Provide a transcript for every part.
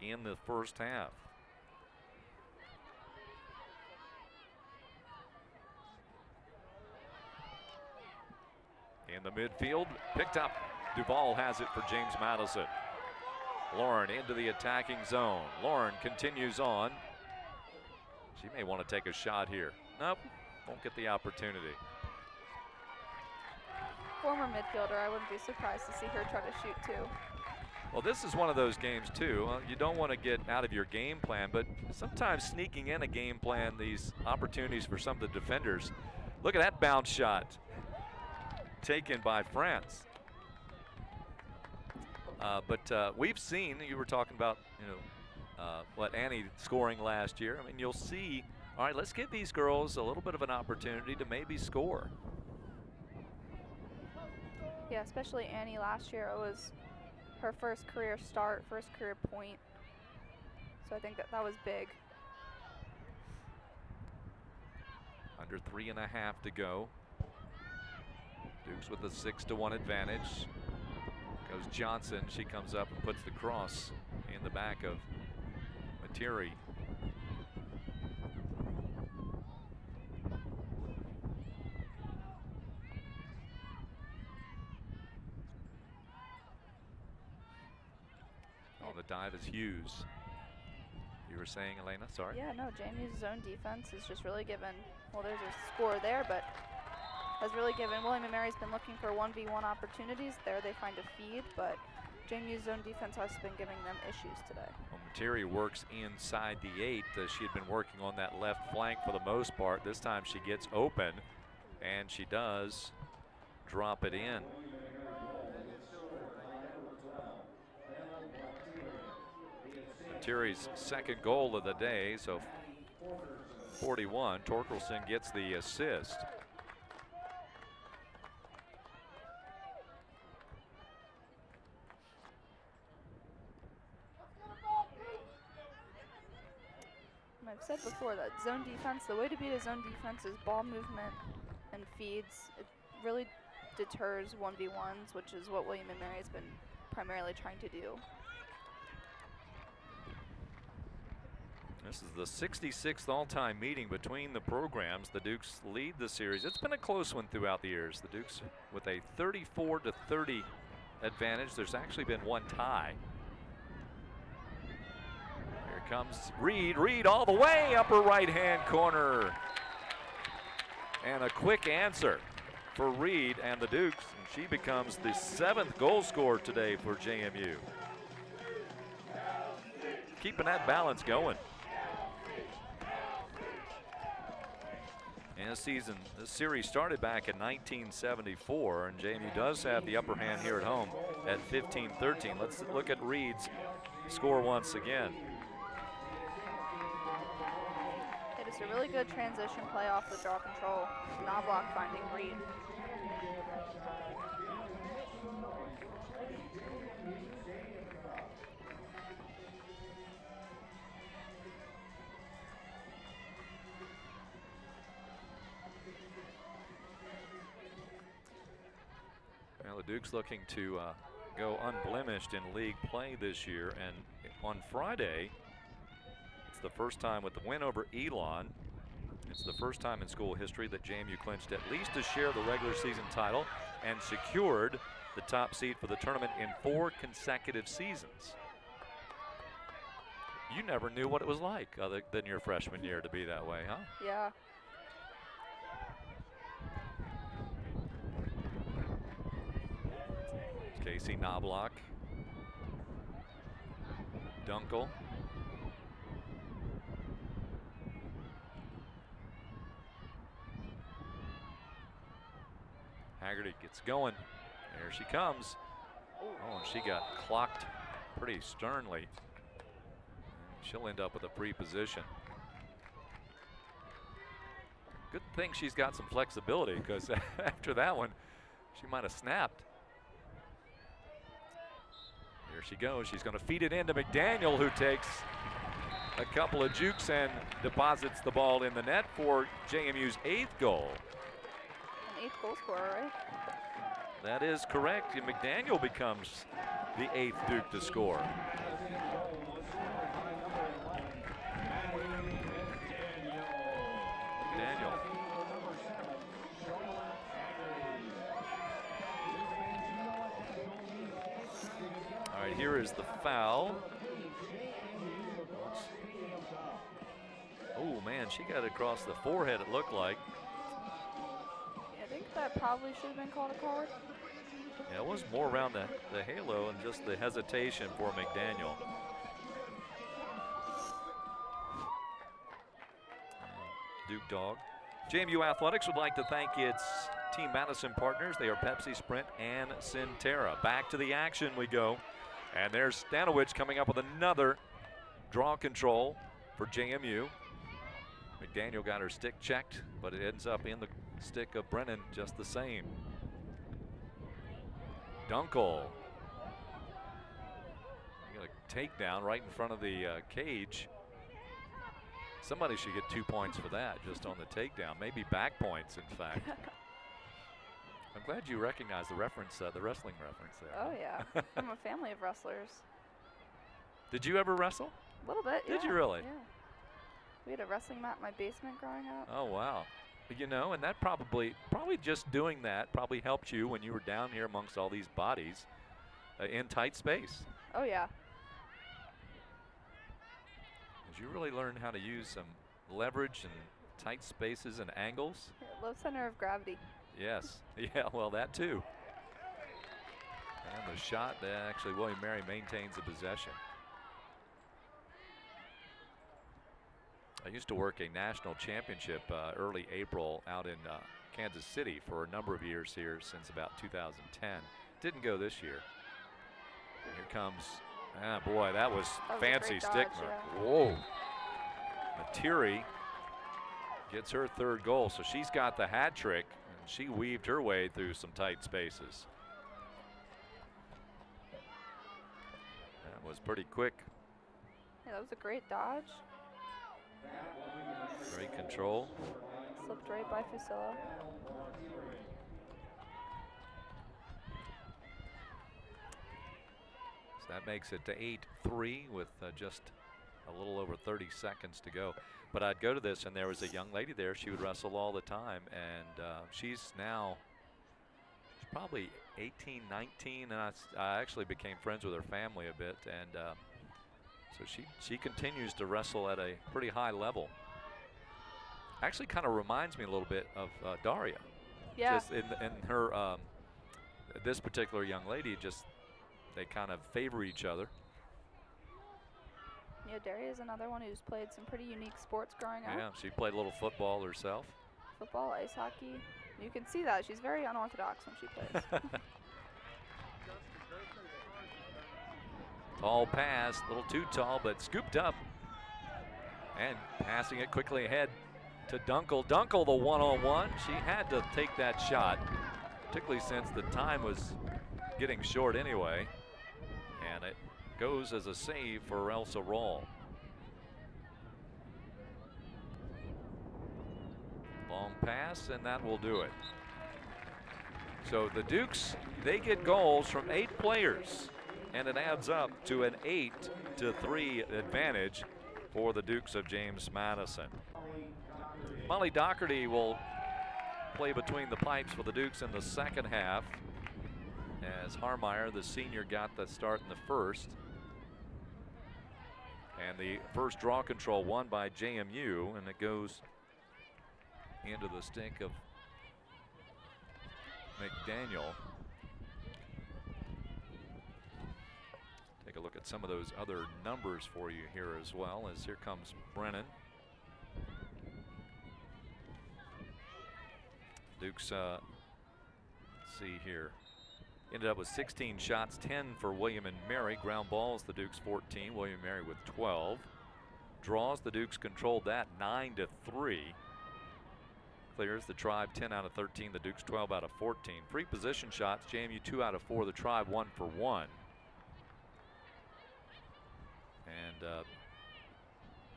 in the first half. In the midfield, picked up. Duvall has it for James Madison. Lauren into the attacking zone. Lauren continues on. She may want to take a shot here. Nope, won't get the opportunity. Former midfielder, I wouldn't be surprised to see her try to shoot too. Well, this is one of those games too. You don't want to get out of your game plan, but sometimes sneaking in a game plan, these opportunities for some of the defenders. Look at that bounce shot taken by France. But we've seen, you were talking about, what Annie scoring last year. I mean, you'll see, all right, let's give these girls a little bit of an opportunity to maybe score. Yeah, especially Annie last year. It was her first career start, first career point. So I think that was big. Under 3.5 to go. Dukes with a 6-1 advantage. Goes Johnson. She comes up and puts the cross in the back of Materi. On the dive is Hughes. You were saying, Elena, sorry? Yeah, no, JMU's zone defense is just really given, well, there's a score there, but has really given, William & Mary's been looking for 1v1 opportunities. There they find a feed, but JMU's zone defense has been giving them issues today. Well, Materi works inside the 8. She had been working on that left flank for the most part. This time she gets open, and she does drop it in. Materi's second goal of the day, so 41. Torkelson gets the assist. I've said before that zone defense, the way to beat a zone defense is ball movement and feeds. It really deters 1v1s, which is what William & Mary has been primarily trying to do. This is the 66th all-time meeting between the programs. The Dukes lead the series. It's been a close one throughout the years. The Dukes with a 34-30 advantage. There's actually been one tie. Here comes Reed. Reed all the way, upper right-hand corner. And a quick answer for Reed and the Dukes. And she becomes the 7th goal scorer today for JMU. Keeping that balance going. And this series started back in 1974, and JMU does have the upper hand here at home at 15-13. Let's look at Reed's score once again. It is a really good transition play off the draw control. Knobloch finding Reed. Well, the Dukes looking to go unblemished in league play this year, and on Friday, it's the first time with the win over Elon. It's the first time in school history that JMU clinched at least a share of the regular season title and secured the top seed for the tournament in 4 consecutive seasons. You never knew what it was like other than your freshman year to be that way, huh? Yeah. Casey Knobloch. Dunkel. Haggerty gets going. There she comes. Oh, and she got clocked pretty sternly. She'll end up with a free position. Good thing she's got some flexibility, because after that one, she might have snapped. Here she goes. She's going to feed it into McDaniel, who takes a couple of jukes and deposits the ball in the net for JMU's 8th goal. An 8th goal scorer, right? That is correct. McDaniel becomes the 8th Duke to score. And here is the foul. Oh man, she got it across the forehead, it looked like. I think that probably should have been called a card. Yeah, it was more around the halo and just the hesitation for McDaniel. Duke Dog. JMU Athletics would like to thank its Team Madison partners. They are Pepsi, Sprint, and Centera. Back to the action we go. And there's Stanowicz coming up with another draw control for JMU. McDaniel got her stick checked, but it ends up in the stick of Brennan just the same. Dunkel. You got a takedown right in front of the cage. Somebody should get 2 points for that, just on the takedown. Maybe back points, in fact. I'm glad you recognize the reference, the wrestling reference there. Oh, yeah. I'm a family of wrestlers. Did you ever wrestle? A little bit, yeah. Did you really? Yeah. We had a wrestling mat in my basement growing up. Oh, wow. You know, and that probably just doing that probably helped you when you were down here amongst all these bodies in tight space. Oh, yeah. You really learned how to use some leverage and tight spaces and angles. Yeah, low center of gravity. Yes. Yeah, well, that too. And the shot, actually, William Mary maintains the possession. I used to work a national championship early April out in Kansas City for a number of years here since about 2010. Didn't go this year. Here comes, boy, that was fancy stick mark. Yeah. Whoa. Materi gets her third goal, so she's got the hat trick, and she weaved her way through some tight spaces. That was pretty quick. Yeah, that was a great dodge. Great control. Slipped right by Fusillo. So that makes it to 8-3 with just a little over 30 seconds to go. But I'd go to this, and there was a young lady there. She would wrestle all the time, and she's probably 18, 19, and I actually became friends with her family a bit, and so she continues to wrestle at a pretty high level. Actually kind of reminds me a little bit of Daria. Yeah. Just in her, this particular young lady, just they kind of favor each other. Yeah, Daria is another one who's played some pretty unique sports growing up. Yeah, she played a little football herself. Football, ice hockey. You can see that. She's very unorthodox when she plays. Tall pass, a little too tall, but scooped up. And passing it quickly ahead to Dunkel. Dunkel, the one-on-one. She had to take that shot, particularly since the time was getting short anyway. And it goes as a save for Elsa Rawl. Long pass, and that will do it. So the Dukes, they get goals from 8 players, and it adds up to an 8-3 advantage for the Dukes of James Madison. Molly Doherty will play between the pipes for the Dukes in the second half, as Harmeyer, the senior, got the start in the first. And the first draw control won by JMU, and it goes into the stick of McDaniel. Take a look at some of those other numbers for you here as well, as here comes Brennan. Dukes, let's see here, ended up with 16 shots, 10 for William and Mary. Ground balls, the Dukes 14, William and Mary with 12. Draws, the Dukes controlled that 9-3. Clears, the Tribe 10 out of 13, the Dukes 12 out of 14. Free position shots, JMU 2 out of 4, the Tribe 1 for 1. And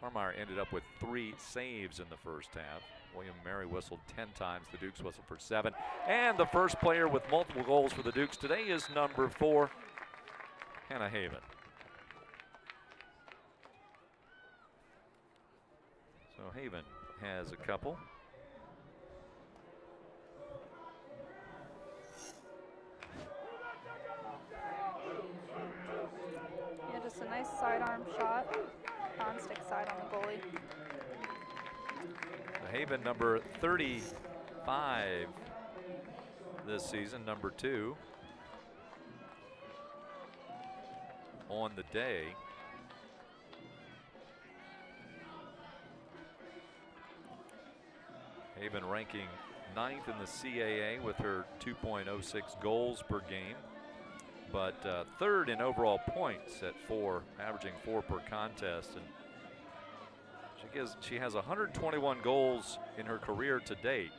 Harmeyer ended up with 3 saves in the first half. William and Mary whistled 10 times, the Dukes whistled for 7. And the first player with multiple goals for the Dukes today is number 4, Hannah Haven. So Haven has a couple. nice sidearm shot. Non-stick side on the goalie. Haven number 35 this season, number 2 on the day. Haven ranking 9th in the CAA with her 2.06 goals per game, but 3rd in overall points at 4, averaging 4 per contest. And she has 121 goals in her career to date.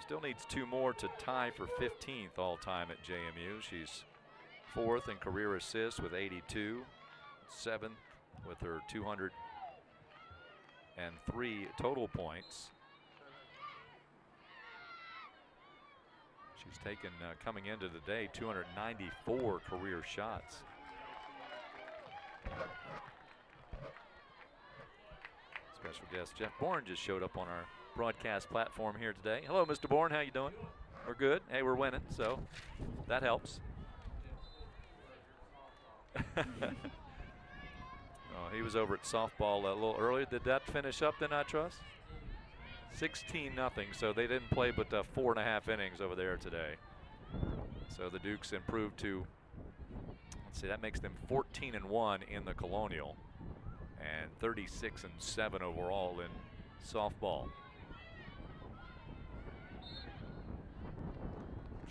Still needs 2 more to tie for 15th all time at JMU. She's 4th in career assists with 82, 7th with her 203 total points. She's taken, coming into the day, 294 career shots. Special guest Jeff Bourne just showed up on our broadcast platform here today. Hello, Mr. Bourne. How you doing? We're good. Hey, we're winning, so that helps. Oh, he was over at softball a little earlier. Did that finish up then, I trust? 16-0, so they didn't play but 4.5 innings over there today. So the Dukes improved to, let's see, that makes them 14-1 in the Colonial and 36-7 overall in softball.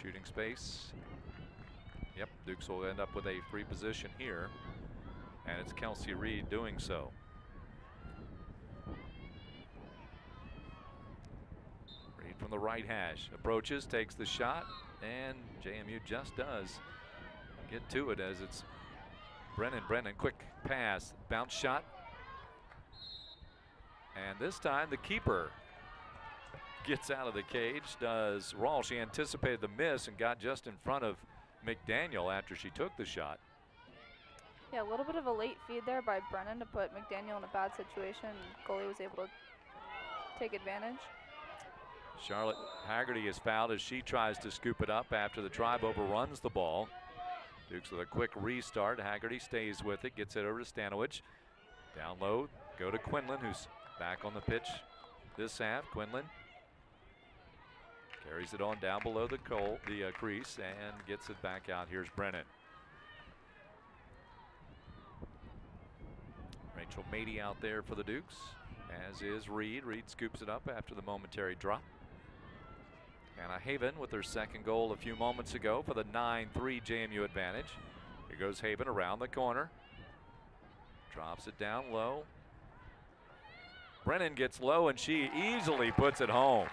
Shooting space. Yep, Dukes will end up with a free position here, and it's Kelsey Reed doing so. Reed from the right hash, approaches, takes the shot, and JMU just does get to it as it's Brennan, quick pass, bounce shot. And this time the keeper gets out of the cage, does Rawl. She anticipated the miss and got just in front of McDaniel after she took the shot. Yeah, a little bit of a late feed there by Brennan to put McDaniel in a bad situation. Goalie was able to take advantage. Charlotte Haggerty is fouled as she tries to scoop it up after the Tribe overruns the ball. Dukes with a quick restart. Haggerty stays with it, gets it over to Stanowich. Down low, go to Quinlan, who's back on the pitch this half. Quinlan carries it on down below the crease and gets it back out. Here's Brennan. Rachel Mady out there for the Dukes, as is Reed. Reed scoops it up after the momentary drop. Hannah Haven with her second goal a few moments ago for the 9-3 JMU advantage. Here goes Haven around the corner. Drops it down low. Brennan gets low and she easily puts it home.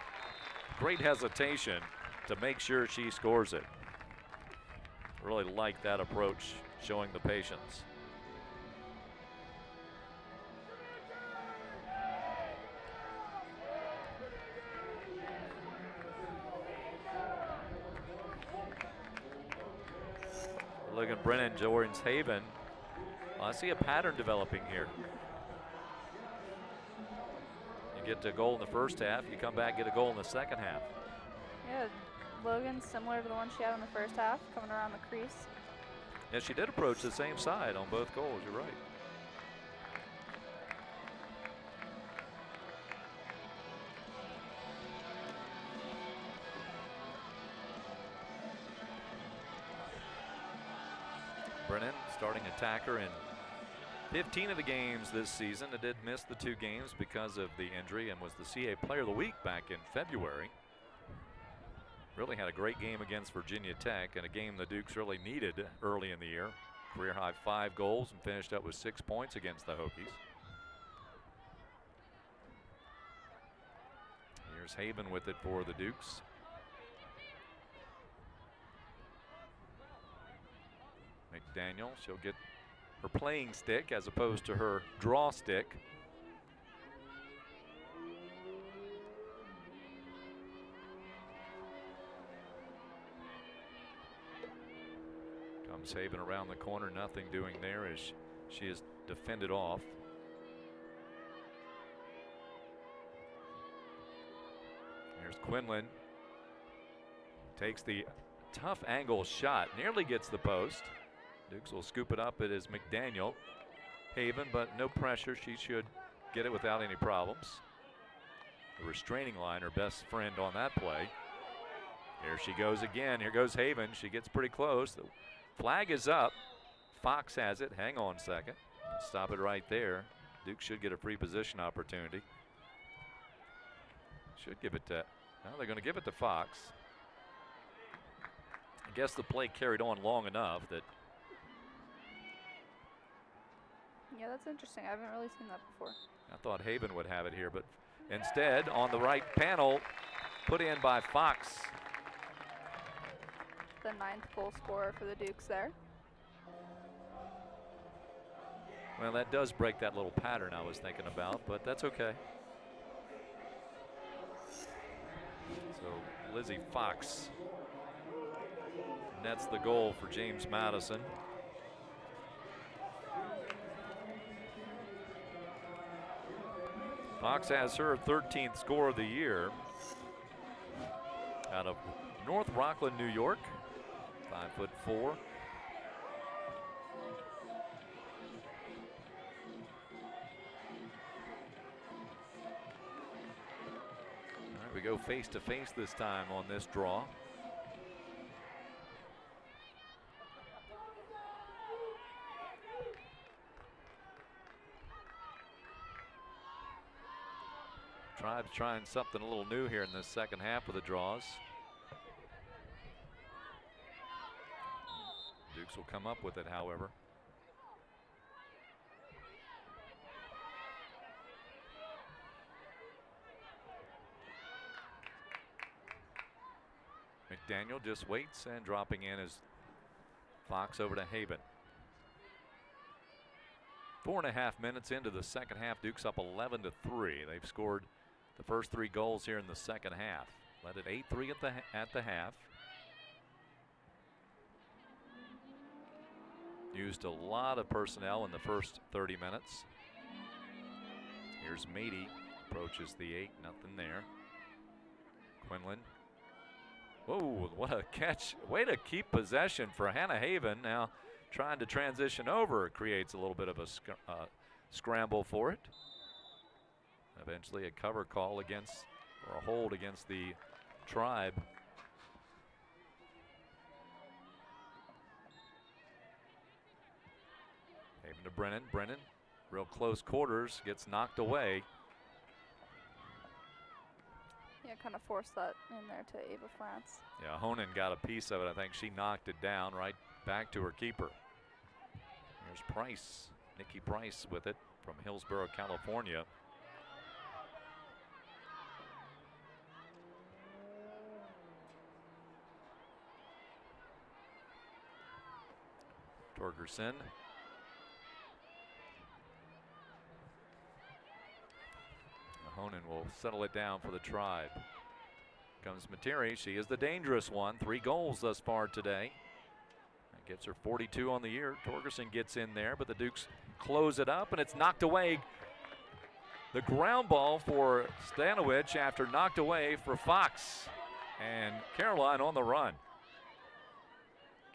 Great hesitation to make sure she scores it. Really like that approach, showing the patience. Look at Brennan, Jordan's Haven. I see a pattern developing here. You get a goal in the first half, you come back, get a goal in the second half. Yeah, Logan's similar to the one she had in the first half, coming around the crease. Yeah, she did approach the same side on both goals, you're right. Brennan, starting attacker in 15 of the games this season. It did miss the 2 games because of the injury and was the CA Player of the Week back in February. Really had a great game against Virginia Tech, and a game the Dukes really needed early in the year. Career high 5 goals and finished up with 6 points against the Hokies. Here's Haven with it for the Dukes. McDaniel, she'll get her playing stick as opposed to her draw stick. Comes Haven around the corner, nothing doing there as she is defended off. Here's Quinlan. Takes the tough angle shot, nearly gets the post. Dukes will scoop it up. It is McDaniel. Haven, but no pressure. She should get it without any problems. The restraining line, her best friend on that play. Here she goes again. Here goes Haven. She gets pretty close. The flag is up. Fox has it. Hang on a second. Stop it right there. Duke should get a free position opportunity. Should give it to, now they're going to give it to Fox. I guess the play carried on long enough that. Yeah, that's interesting. I haven't really seen that before. I thought Haven would have it here, but instead on the right panel, put in by Fox. The 9th goal scorer for the Dukes there. Well, that does break that little pattern I was thinking about, but that's okay. So Lizzie Fox nets the goal for James Madison. Fox has her 13th score of the year out of North Rockland, New York. 5'4". We go face to face this time on this draw. Tribe's trying something a little new here in the second half of the draws. Dukes will come up with it, however. McDaniel just waits and dropping in is Fox over to Haven. 4.5 minutes into the second half. Dukes up 11-3. They've scored the first 3 goals here in the second half. Led it 8-3 at the half. Used a lot of personnel in the first 30 minutes. Here's Mady, approaches the 8, nothing there. Quinlan. Whoa, what a catch. Way to keep possession for Hannah Haven. Now trying to transition over, creates a little bit of a scramble for it. Eventually a cover call against, or a hold against the Tribe. Haven to Brennan. Brennan, real close quarters, gets knocked away. Yeah, kind of forced that in there to Ava France. Yeah, Honan got a piece of it. I think she knocked it down right back to her keeper. Here's Price, Nikki Price with it from Hillsborough, California. Torgerson. Honan will settle it down for the Tribe. Comes Materi. She is the dangerous one. 3 goals thus far today. That gets her 42 on the year. Torgerson gets in there, but the Dukes close it up, and it's knocked away. The ground ball for Stanowich after knocked away for Fox. And Caroline on the run.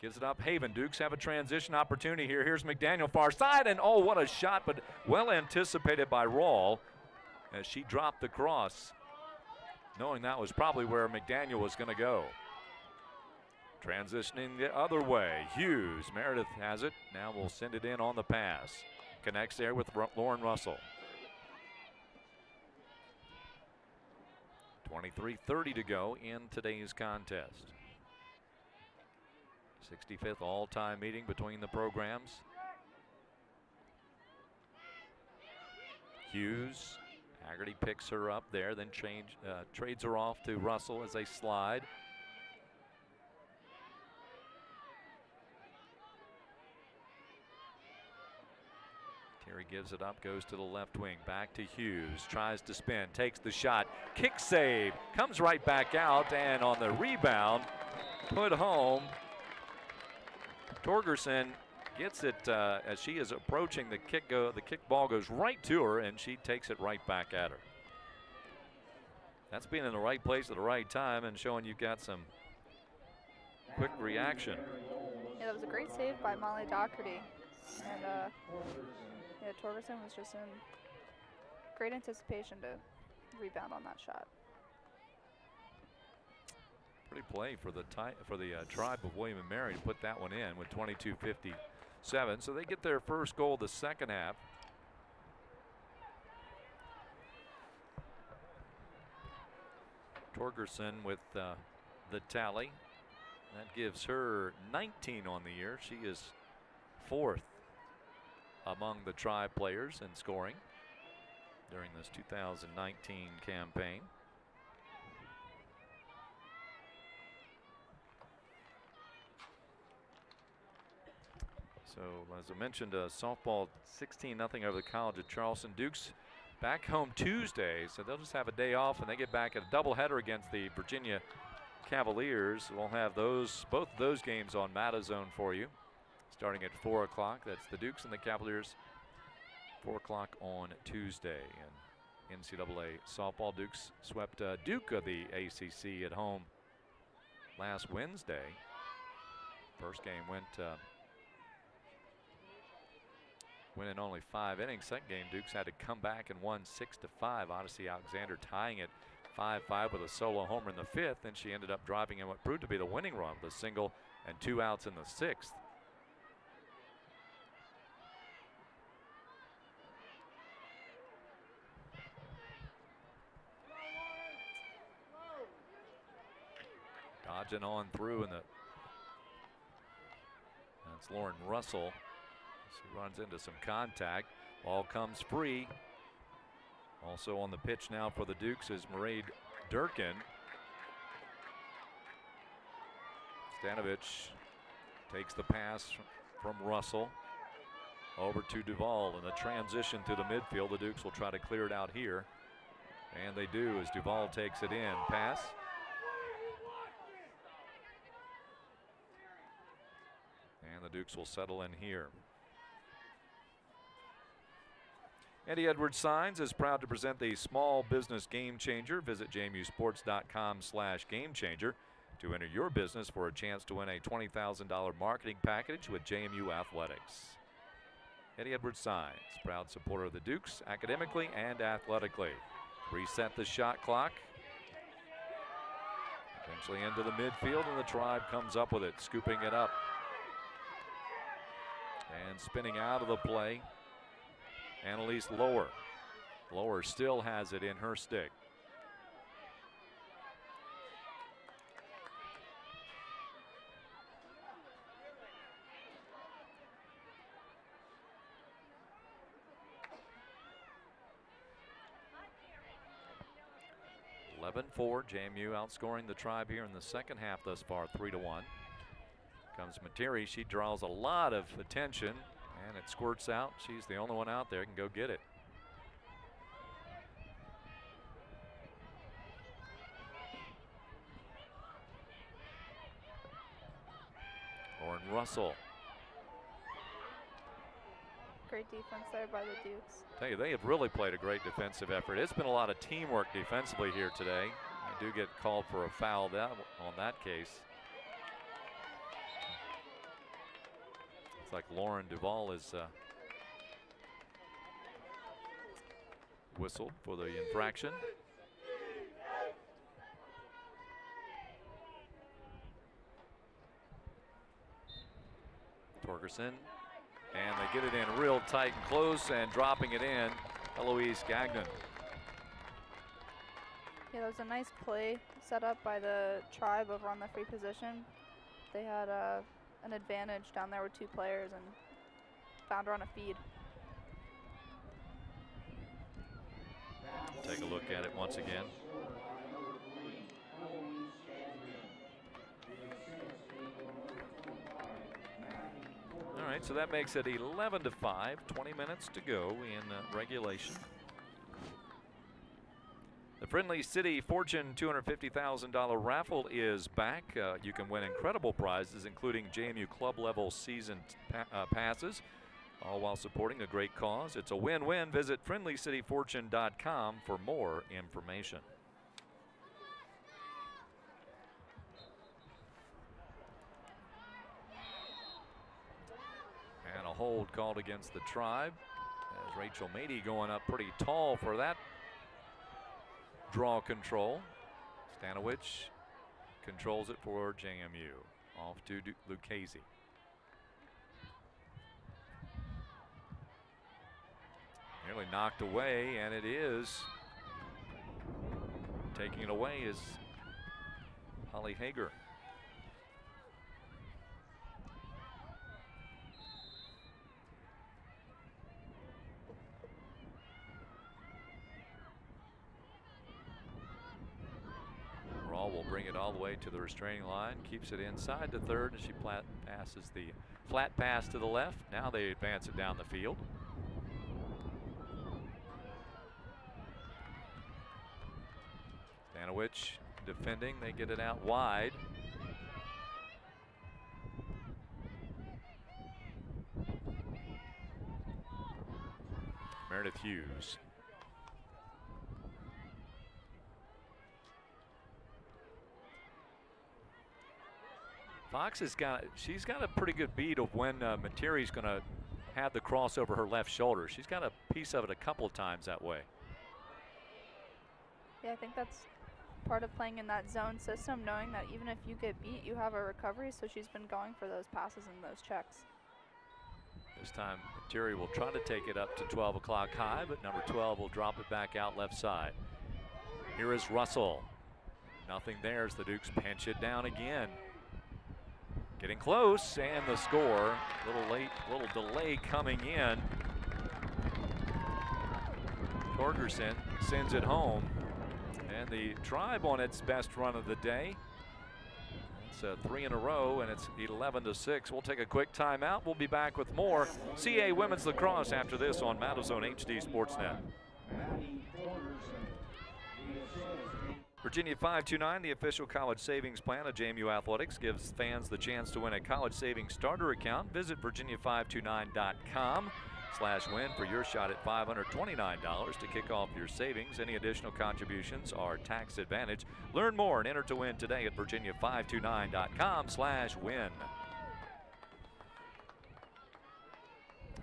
Gives it up. Haven. Dukes have a transition opportunity here. Here's McDaniel far side, and oh, what a shot, but well anticipated by Rawl as she dropped the cross, knowing that was probably where McDaniel was going to go. Transitioning the other way. Hughes. Meredith has it. Now we'll send it in on the pass. Connects there with Lauren Russell. 23:30 to go in today's contest. 65th all-time meeting between the programs. Hughes. Haggerty picks her up there, then trades her off to Russell as they slide. Terry gives it up, goes to the left wing, back to Hughes, tries to spin, takes the shot, kick save, comes right back out, and on the rebound, put home. Torgerson gets it as she is approaching the kick. The kick ball goes right to her, and she takes it right back at her. That's being in the right place at the right time and showing you've got some quick reaction. Yeah, that was a great save by Molly Doherty. And yeah, Torgerson was just in great anticipation to rebound on that shot. Pretty play for the Tribe of William and Mary to put that one in with 22:57. So they get their first goal the second half. Torgerson with the tally. That gives her 19 on the year. She is 4th among the Tribe players in scoring during this 2019 campaign. So as I mentioned, softball 16-0 over the College of Charleston. Dukes back home Tuesday, so they'll just have a day off, and they get back at a doubleheader against the Virginia Cavaliers. We'll have both of those games on Madison for you, starting at 4 o'clock. That's the Dukes and the Cavaliers, 4 o'clock on Tuesday. And NCAA softball, Dukes swept Duke of the ACC at home last Wednesday. First game went in only 5 innings. Second game, Dukes had to come back and won 6-5. Odyssey Alexander tying it 5-5 with a solo homer in the 5th. Then she ended up driving in what proved to be the winning run with a single and 2 outs in the 6th. Dodging on through, and that's Lauren Russell. She runs into some contact. Ball comes free. Also on the pitch now for the Dukes is Mairead Durkin. Stanovich takes the pass from Russell over to Duvall, and the transition to the midfield. The Dukes will try to clear it out here, and they do as Duvall takes it in. Pass. And the Dukes will settle in here. Eddie Edwards Signs is proud to present the Small Business Game Changer. Visit jmusports.com/gamechanger to enter your business for a chance to win a $20,000 marketing package with JMU Athletics. Eddie Edwards Signs, proud supporter of the Dukes academically and athletically. Reset the shot clock. Eventually into the midfield, and the Tribe comes up with it, scooping it up. And spinning out of the play, Annalise Lower. Lower still has it in her stick. (11-4). JMU outscoring the Tribe here in the second half thus far, 3-1. Comes Materi. She draws a lot of attention, and it squirts out. She's the only one out there, can go get it. Lauren Russell. Great defense there by the Dukes. Tell you, they have really played a great defensive effort. It's been a lot of teamwork defensively here today. They do get called for a foul on that case. It's like Lauren Duvall is whistled for the infraction. Torgerson, and they get it in real tight and close, and dropping it in, Eloise Gagnon. Yeah, that was a nice play set up by the Tribe over on the free position. They had an advantage down there with 2 players and found her on a feed. Take a look at it once again. All right, so that makes it 11-5, 20 minutes to go in regulation. The Friendly City Fortune $250,000 raffle is back. You can win incredible prizes, including JMU club level season passes, all while supporting a great cause. It's a win-win. Visit friendlycityfortune.com for more information. hold called against the Tribe. As Rachel Mady going up pretty tall for that draw control. Stanowich controls it for JMU. Off to Lucchese. Nearly knocked away, and it is. Taking it away is Holly Hager. Rawl will bring it all the way to the restraining line, keeps it inside the third, and she passes the flat pass to the left. Now they advance it down the field. Stanowich defending, they get it out wide. Meredith Hughes. Fox has she's got a pretty good beat of when Materi's going to have the cross over her left shoulder. She's got a piece of it a couple of times that way. Yeah, I think that's part of playing in that zone system, knowing that even if you get beat, you have a recovery, so she's been going for those passes and those checks. This time, Materi will try to take it up to 12 o'clock high, but number 12 will drop it back out left side. Here is Russell. Nothing there as the Dukes pinch it down again. Getting close, and the score. A little late, little delay coming in. Torgerson sends it home. And the Tribe on its best run of the day. It's 3 in a row, and it's 11-6. We'll take a quick timeout. We'll be back with more CA Women's Lacrosse after this on Madison HD Sportsnet. Virginia 529, the official college savings plan of JMU Athletics, gives fans the chance to win a college savings starter account. Visit virginia529.com/win for your shot at $529 to kick off your savings. Any additional contributions are tax advantage. Learn more and enter to win today at virginia529.com/win.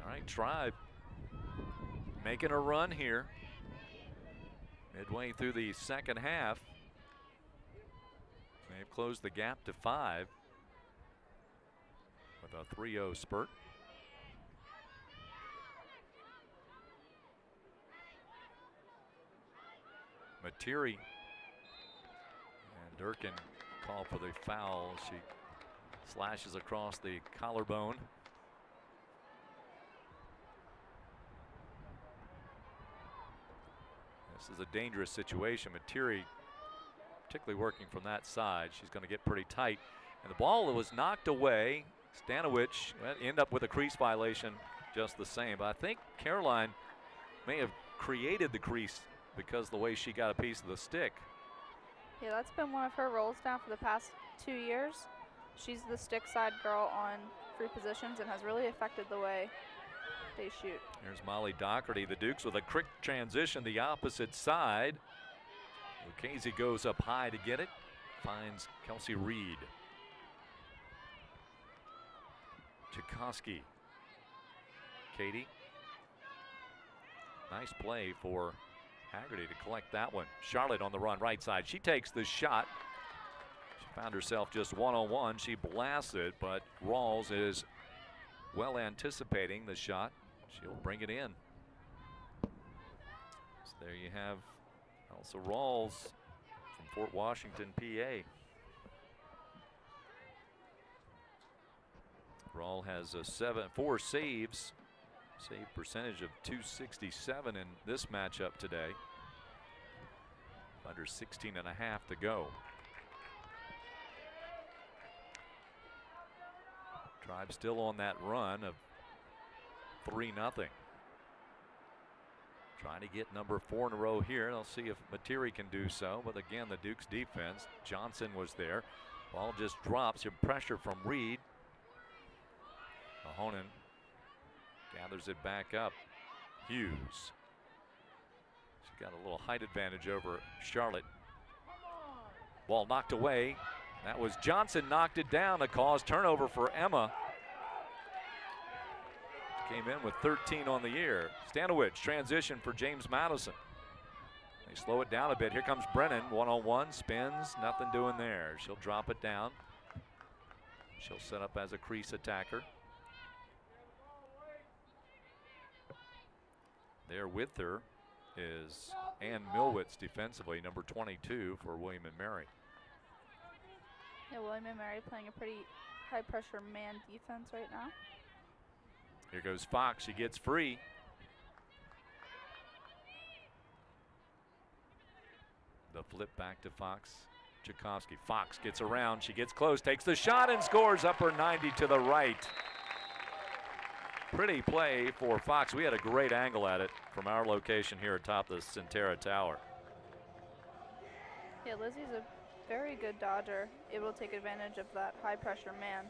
All right, Tribe making a run here. Midway through the second half. They've closed the gap to 5 with a 3-0 spurt. Materi and Durkin call for the foul. She slashes across the collarbone. This is a dangerous situation. Materi, particularly working from that side, she's going to get pretty tight. And the ball was knocked away. Stanowich end up with a crease violation just the same. But I think Caroline may have created the crease because of the way she got a piece of the stick. Yeah, that's been one of her roles now for the past 2 years. She's the stick side girl on free positions and has really affected the way they shoot. Here's Molly Doherty. The Dukes with a quick transition the opposite side. Lucchese goes up high to get it. Finds Kelsey Reed. Tchaikovsky. Katie. Nice play for Haggerty to collect that one. Charlotte on the run right side. She takes the shot. She found herself just one-on-one. She blasts it, but Rawls is well anticipating the shot. She'll bring it in. So there you have Elsa Rawls from Fort Washington, PA. Rawls has 4 saves. Save percentage of .267 in this matchup today. Under 16.5 to go. Tribe still on that run of 3-0. Trying to get number 4 in a row here. They'll see if Materi can do so. But again, the Dukes defense. Johnson was there. Ball just drops. Some pressure from Reed. Mahonen gathers it back up. Hughes. She's got a little height advantage over Charlotte. Ball knocked away. That was Johnson knocked it down to cause turnover for Emma. came in with 13 on the year. Stanowicz transition for James Madison. They slow it down a bit. Here comes Brennan, one-on-one, spins, nothing doing there. She'll drop it down. She'll set up as a crease attacker. There with her is Ann Milwitz defensively, number 22 for William & Mary. Yeah, William & Mary playing a pretty high pressure man defense right now. Here goes Fox, she gets free. The flip back to Fox. Tchaikovsky. Fox gets around, she gets close, takes the shot and scores upper 90 to the right. Pretty play for Fox. We had a great angle at it from our location here atop the Centera Tower. Yeah, Lizzie's a very good dodger, able to take advantage of that high pressure man.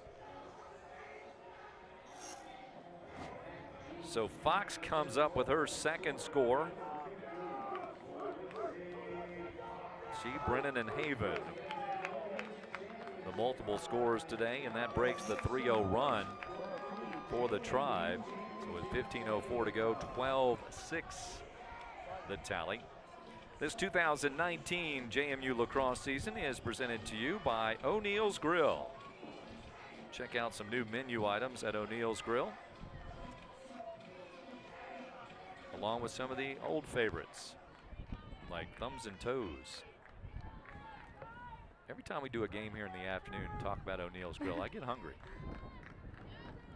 So Fox comes up with her second score. She, Brennan, and Haven. The multiple scores today, and that breaks the 3-0 run for the Tribe. So with 15:04 to go, 12-6 the tally. This 2019 JMU lacrosse season is presented to you by O'Neill's Grill. Check out some new menu items at O'Neill's Grill, along with some of the old favorites like Thumbs and Toes. Every time we do a game here in the afternoon and talk about O'Neill's Grill, I get hungry.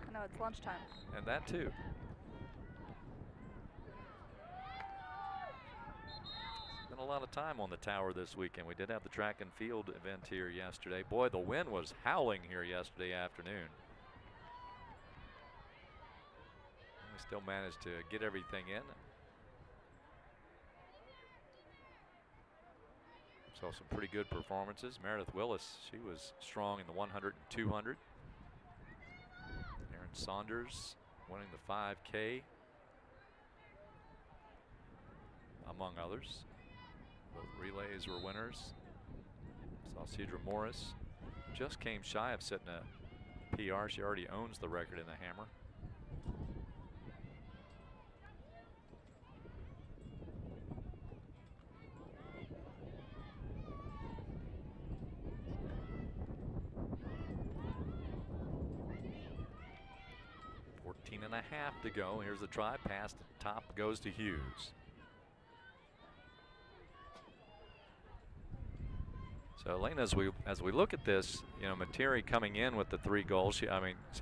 I know, it's lunchtime. And that too. Spent a lot of time on the tower this weekend. We did have the track and field event here yesterday. Boy, the wind was howling here yesterday afternoon. We still managed to get everything in. Saw some pretty good performances. Meredith Willis, she was strong in the 100 and 200. Aaron Saunders winning the 5K, among others. Both relays were winners. Saw Cedra Morris just came shy of setting a PR. She already owns the record in the hammer. And a half to go. Here's the try. Pass the top goes to Hughes. So Elena, as we look at this, you know, Materi coming in with the 3 goals. She,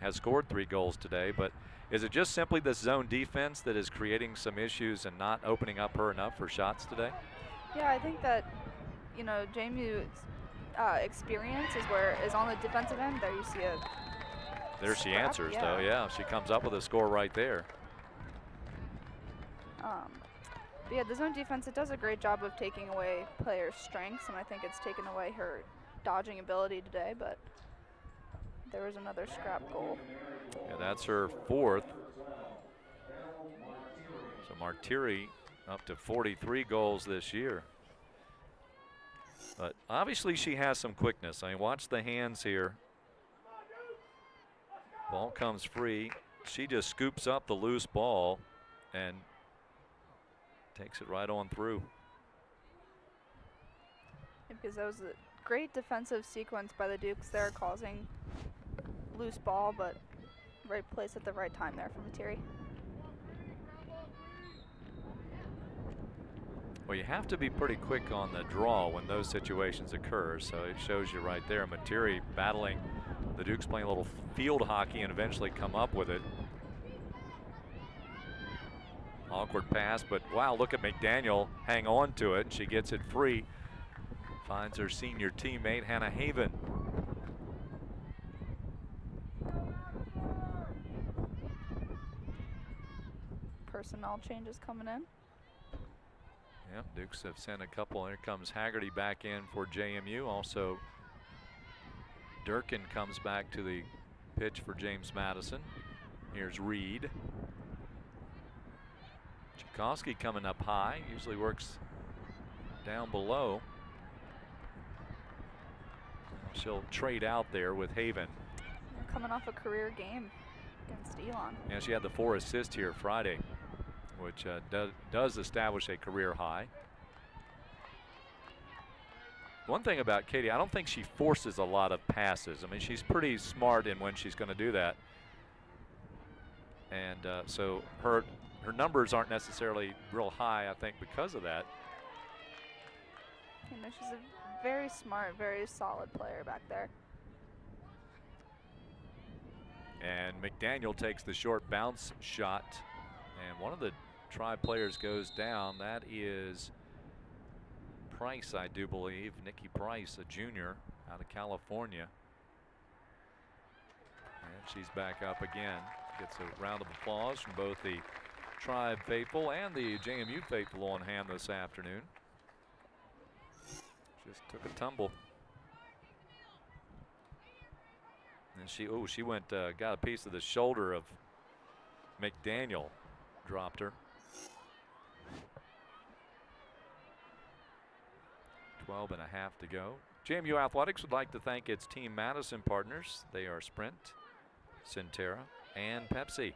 has scored 3 goals today. But is it just simply this zone defense that is creating some issues and not opening up her enough for shots today? Yeah, I think that, you know, JMU's experience is on the defensive end. There you see a. There she answers, though. Yeah, she comes up with a score right there. But yeah, the zone defense, it does a great job of taking away players' strengths, and I think it's taken away her dodging ability today, but there was another scrap goal. Yeah, that's her 4th. So Martiri up to 43 goals this year. But obviously she has some quickness. I mean, watch the hands here. Ball comes free. She just scoops up the loose ball and takes it right on through. Because that was a great defensive sequence by the Dukes there, causing loose ball, but right place at the right time there from Materi. Well, you have to be pretty quick on the draw when those situations occur, so it shows you right there. Materi battling the Dukes, playing a little field hockey and eventually come up with it. Awkward pass, but wow, look at McDaniel hang on to it. She gets it free. Finds her senior teammate, Hannah Haven. Personnel changes coming in. Yep, Dukes have sent a couple. Here comes Haggerty back in for JMU. Also, Durkin comes back to the pitch for James Madison. Here's Reed. Tchaikovsky coming up high, usually works down below. She'll trade out there with Haven. Coming off a career game. against Elon. Yeah, she had the 4 assists here Friday, which does establish a career high. One thing about Katie, I don't think she forces a lot of passes. I mean, she's pretty smart in when she's going to do that. And so her numbers aren't necessarily real high, I think, because of that. You know, she's a very smart, very solid player back there. And McDaniel takes the short bounce shot. And one of the Tribe players goes down. That is Price, I do believe. Nikki Price, a junior out of California. And she's back up again. Gets a round of applause from both the Tribe faithful and the JMU faithful on hand this afternoon. Just took a tumble. And she went, got a piece of the shoulder of McDaniel, dropped her. 12 and a half to go. JMU Athletics would like to thank its Team Madison partners. They are Sprint, Centera, and Pepsi.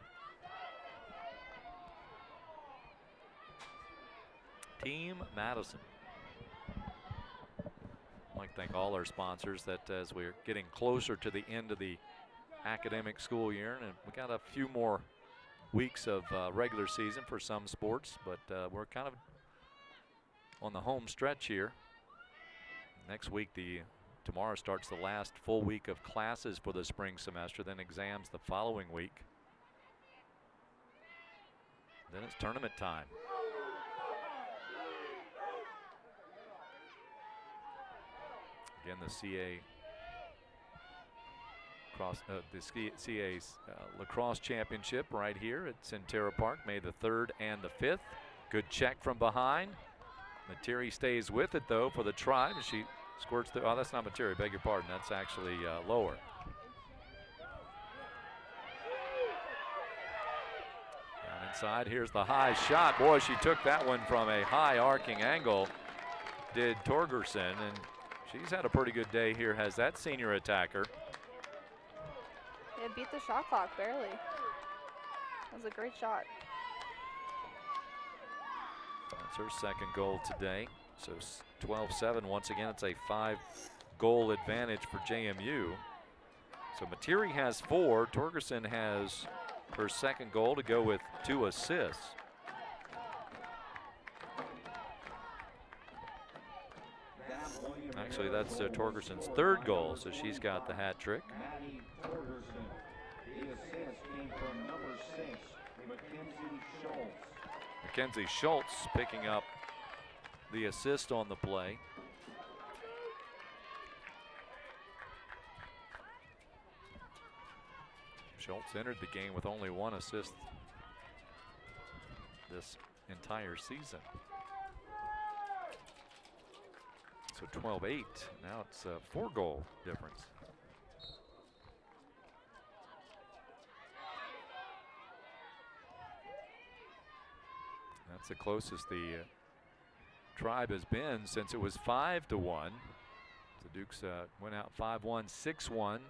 Team Madison. I'd like to thank all our sponsors that as we're getting closer to the end of the academic school year, and we got a few more weeks of regular season for some sports, but we're kind of on the home stretch here. Next week, tomorrow starts the last full week of classes for the spring semester, then exams the following week. Then it's tournament time. Again, the CA's Lacrosse Championship right here at Centera Park, May the 3rd and the 5th. Good check from behind. Materi stays with it though for the Tribe. She squirts through. Oh, that's not Materi, beg your pardon. That's actually lower. Down inside, here's the high shot. Boy, she took that one from a high arcing angle, did Torgerson, and she's had a pretty good day here, has that senior attacker. It beat the shot clock barely. That was a great shot. That's her second goal today. So 12-7. Once again, it's a 5-goal advantage for JMU. So Materi has 4. Torgerson has her second goal to go with 2 assists. Actually, that's Torgerson's 3rd goal, so she's got the hat trick. Mackenzie Schultz picking up the assist on the play. Schultz entered the game with only 1 assist this entire season. So 12-8. Now it's a 4-goal difference. That's the closest the Tribe has been since it was 5-1. The Dukes went out 5-1, 6-1. And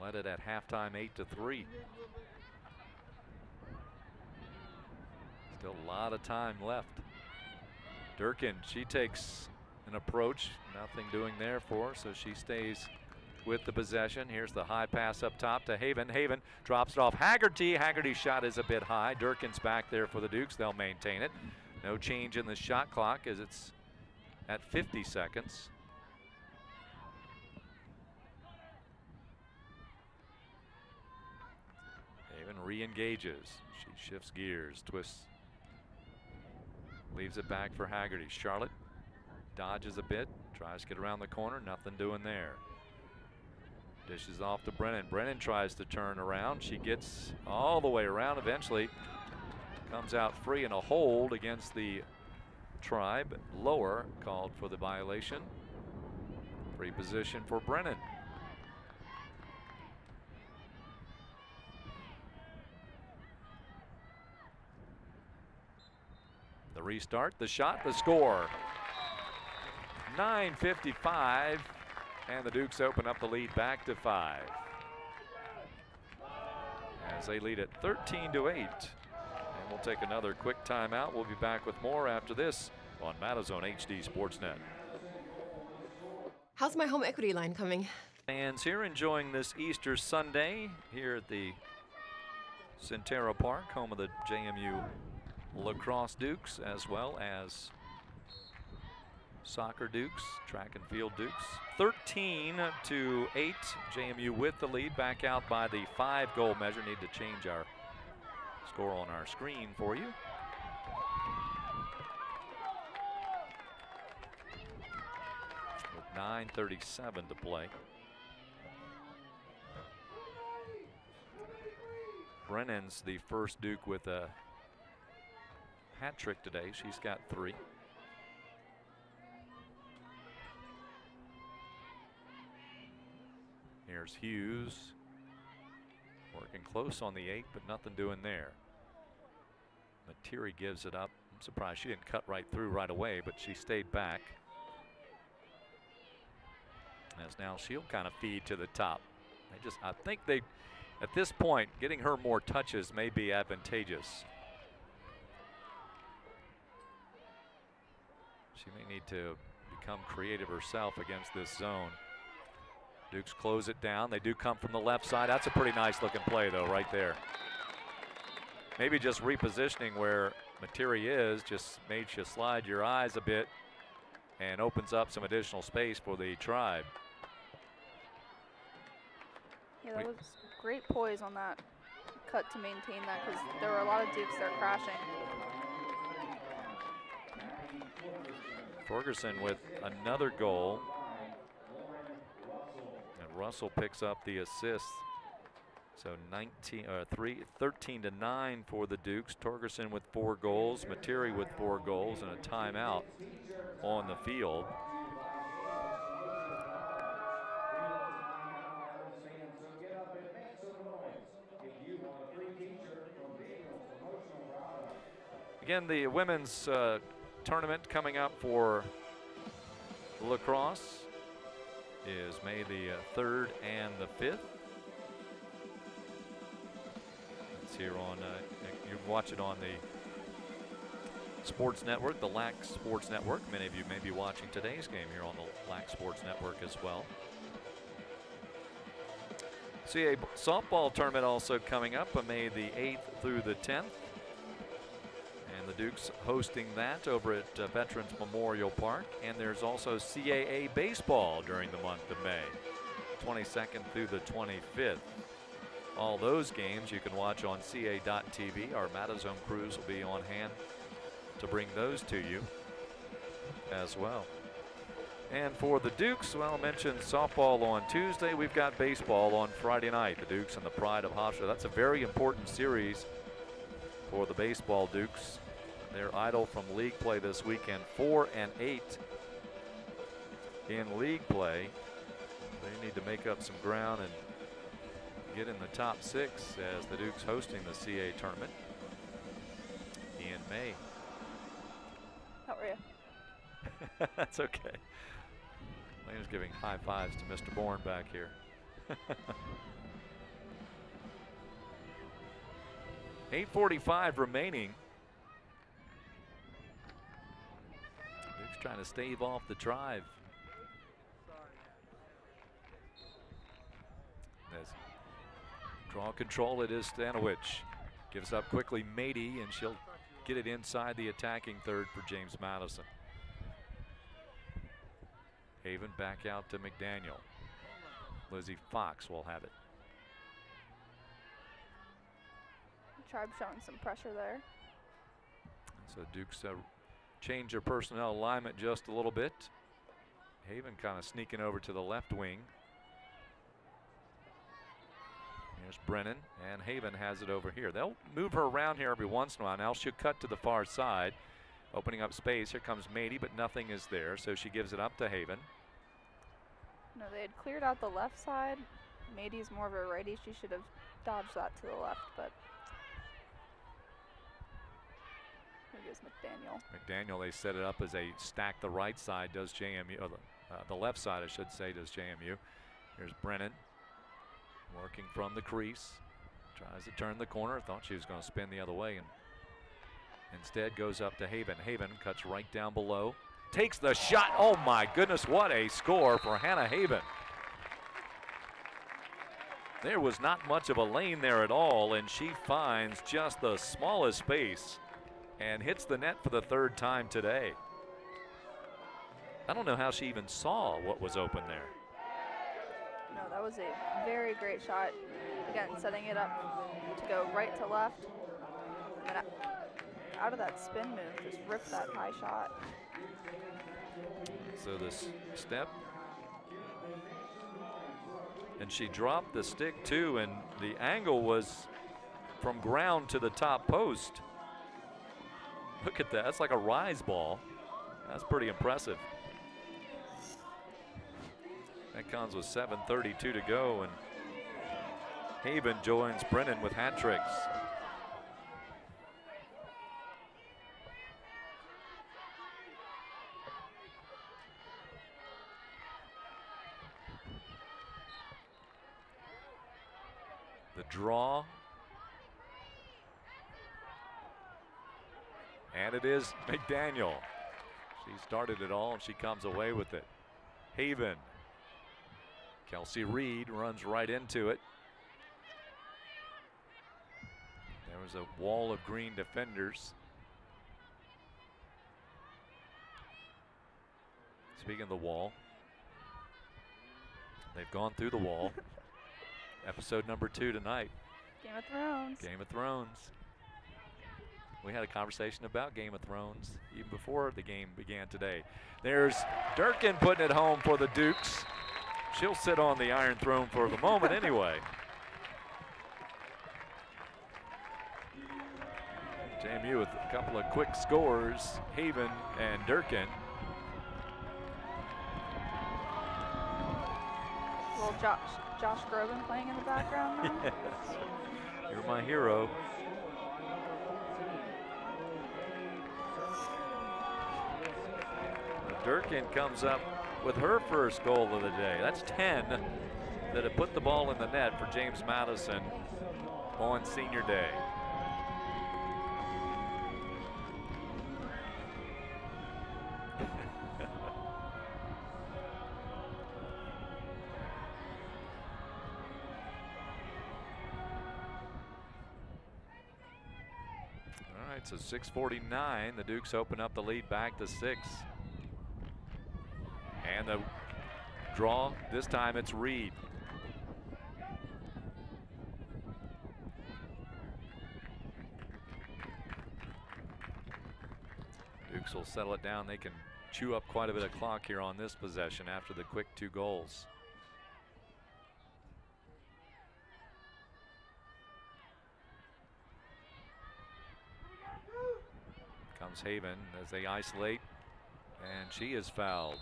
led it at halftime 8-3. Still a lot of time left. Durkin, she takes an approach. Nothing doing there for her, so she stays with the possession. Here's the high pass up top to Haven. Haven drops it off Haggerty. Haggerty's shot is a bit high. Durkin's back there for the Dukes. They'll maintain it. No change in the shot clock as it's at 50 seconds. Haven re-engages. She shifts gears, twists, leaves it back for Haggerty. Charlotte dodges a bit, tries to get around the corner. Nothing doing there. Dishes off to Brennan. Brennan tries to turn around. She gets all the way around. Eventually comes out free in a hold against the Tribe. Lower called for the violation. Free position for Brennan. The restart, the shot, the score. 9:55, and the Dukes open up the lead back to 5. As they lead at 13-8. And we'll take another quick timeout. We'll be back with more after this on Madison HD Sportsnet. How's my home equity line coming? Fans here enjoying this Easter Sunday here at the Centera Park, home of the JMU Lacrosse Dukes, as well as soccer Dukes, track and field Dukes. 13-8, JMU with the lead, back out by the 5-goal measure. Need to change our score on our screen for you. With 9:37 to play. Brennan's the first Duke with a hat trick today. She's got 3. Here's Hughes working close on the 8, but nothing doing there. Materi gives it up. I'm surprised she didn't cut right through right away, but she stayed back. As now she'll kind of feed to the top. I think they, at this point, getting her more touches may be advantageous. She may need to become creative herself against this zone. Dukes close it down. They do come from the left side. That's a pretty nice looking play though, right there. Maybe just repositioning where Materi is just made you slide your eyes a bit and opens up some additional space for the Tribe. Yeah, that was great poise on that cut to maintain that, because there were a lot of Dukes there crashing. Torgerson with another goal. And Russell picks up the assist. So 13-9 for the Dukes. Torgerson with 4 goals, Materi with 4 goals, and a timeout on the field. Again, the women's tournament coming up for lacrosse is May the 3rd and the 5th. It's here on, you can watch it on the Sports Network, the LAC Sports Network. Many of you may be watching today's game here on the LAC Sports Network as well. CA softball tournament also coming up on May the 8th through the 10th. And the Dukes hosting that over at Veterans Memorial Park. And there's also CAA baseball during the month of May, 22nd through the 25th. All those games you can watch on ca.tv. Our Madison crews will be on hand to bring those to you as well. And for the Dukes, well, I mentioned softball on Tuesday. We've got baseball on Friday night. The Dukes and the Pride of Hofstra. That's a very important series for the baseball Dukes. They're idle from league play this weekend, 4-8 in league play. They need to make up some ground and get in the top 6 as the Dukes hosting the CA tournament in May. How are you? That's okay. Lane's giving high fives to Mr. Bourne back here. 8:45 remaining. Dukes trying to stave off the drive. As draw control, it is Stanowich. Gives up quickly Mady, and she'll get it inside the attacking third for James Madison. Haven back out to McDaniel. Lizzie Fox will have it. Tribe showing some pressure there. So Dukes change their personnel alignment just a little bit. Haven kind of sneaking over to the left wing. Here's Brennan, and Haven has it over here. They'll move her around here every once in a while. Now she'll cut to the far side, opening up space. Here comes Mady, but nothing is there, so she gives it up to Haven. No, they had cleared out the left side. Mady's more of a righty. She should have dodged that to the left, but Who is McDaniel? McDaniel, they set it up as a stack the right side, does JMU, or the left side, I should say, does JMU. Here's Brennan working from the crease. Tries to turn the corner. Thought she was going to spin the other way, and instead goes up to Haven. Haven cuts right down below. Takes the shot. Oh my goodness, what a score for Hannah Haven. There was not much of a lane there at all, and she finds just the smallest space and hits the net for the third time today. I don't know how she even saw what was open there. No, that was a very great shot. Again, setting it up to go right to left. And then out of that spin move, just ripped that high shot. So this step. And she dropped the stick too, and the angle was from ground to the top post. Look at that, that's like a rise ball. That's pretty impressive. That comes with 7:32 to go, and Haven joins Brennan with hat tricks. The draw. And it is McDaniel. She started it all and she comes away with it. Haven. Kelsey Reed runs right into it. There was a wall of green defenders. Speaking of the wall, they've gone through the wall. Episode number 2 tonight. Game of Thrones. Game of Thrones. We had a conversation about Game of Thrones even before the game began today. There's Durkin putting it home for the Dukes. She'll sit on the Iron Throne for the moment anyway. JMU with a couple of quick scores, Haven and Durkin. Little Josh Groban playing in the background now. Yes. You're my hero. Durkin comes up with her first goal of the day. That's 10 that have put the ball in the net for James Madison on senior day. All right, so 6:49. The Dukes open up the lead back to 6. And the draw, this time it's Reed. Dukes will settle it down. They can chew up quite a bit of clock here on this possession after the quick 2 goals. Comes Haven as they isolate, and she is fouled.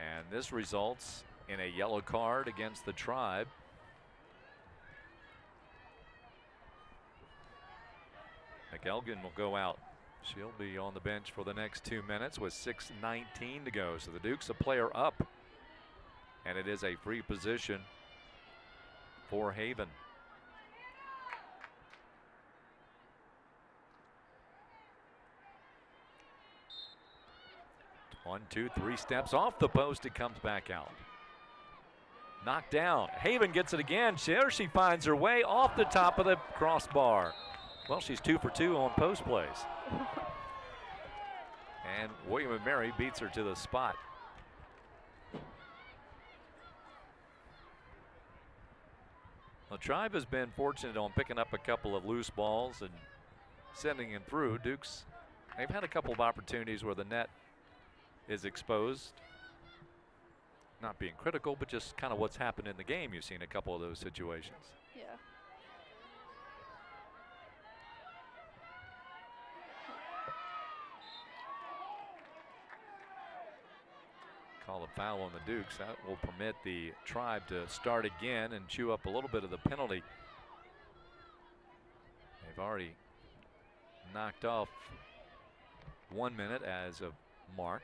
And this results in a yellow card against the Tribe. McElgin will go out. She'll be on the bench for the next 2 minutes with 6:19 to go. So the Dukes a player up, and it is a free position for Haven. 1, 2, 3 steps off the post. It comes back out. Knocked down. Haven gets it again. There she finds her way off the top of the crossbar. Well, she's 2 for 2 on post plays. And William & Mary beats her to the spot. The Tribe has been fortunate on picking up a couple of loose balls and sending them through. Dukes, they've had a couple of opportunities where the net is exposed. Not being critical, but just kind of what's happened in the game. You've seen a couple of those situations. Yeah. Call a foul on the Dukes. That will permit the Tribe to start again and chew up a little bit of the penalty. They've already knocked off 1 minute as a mark.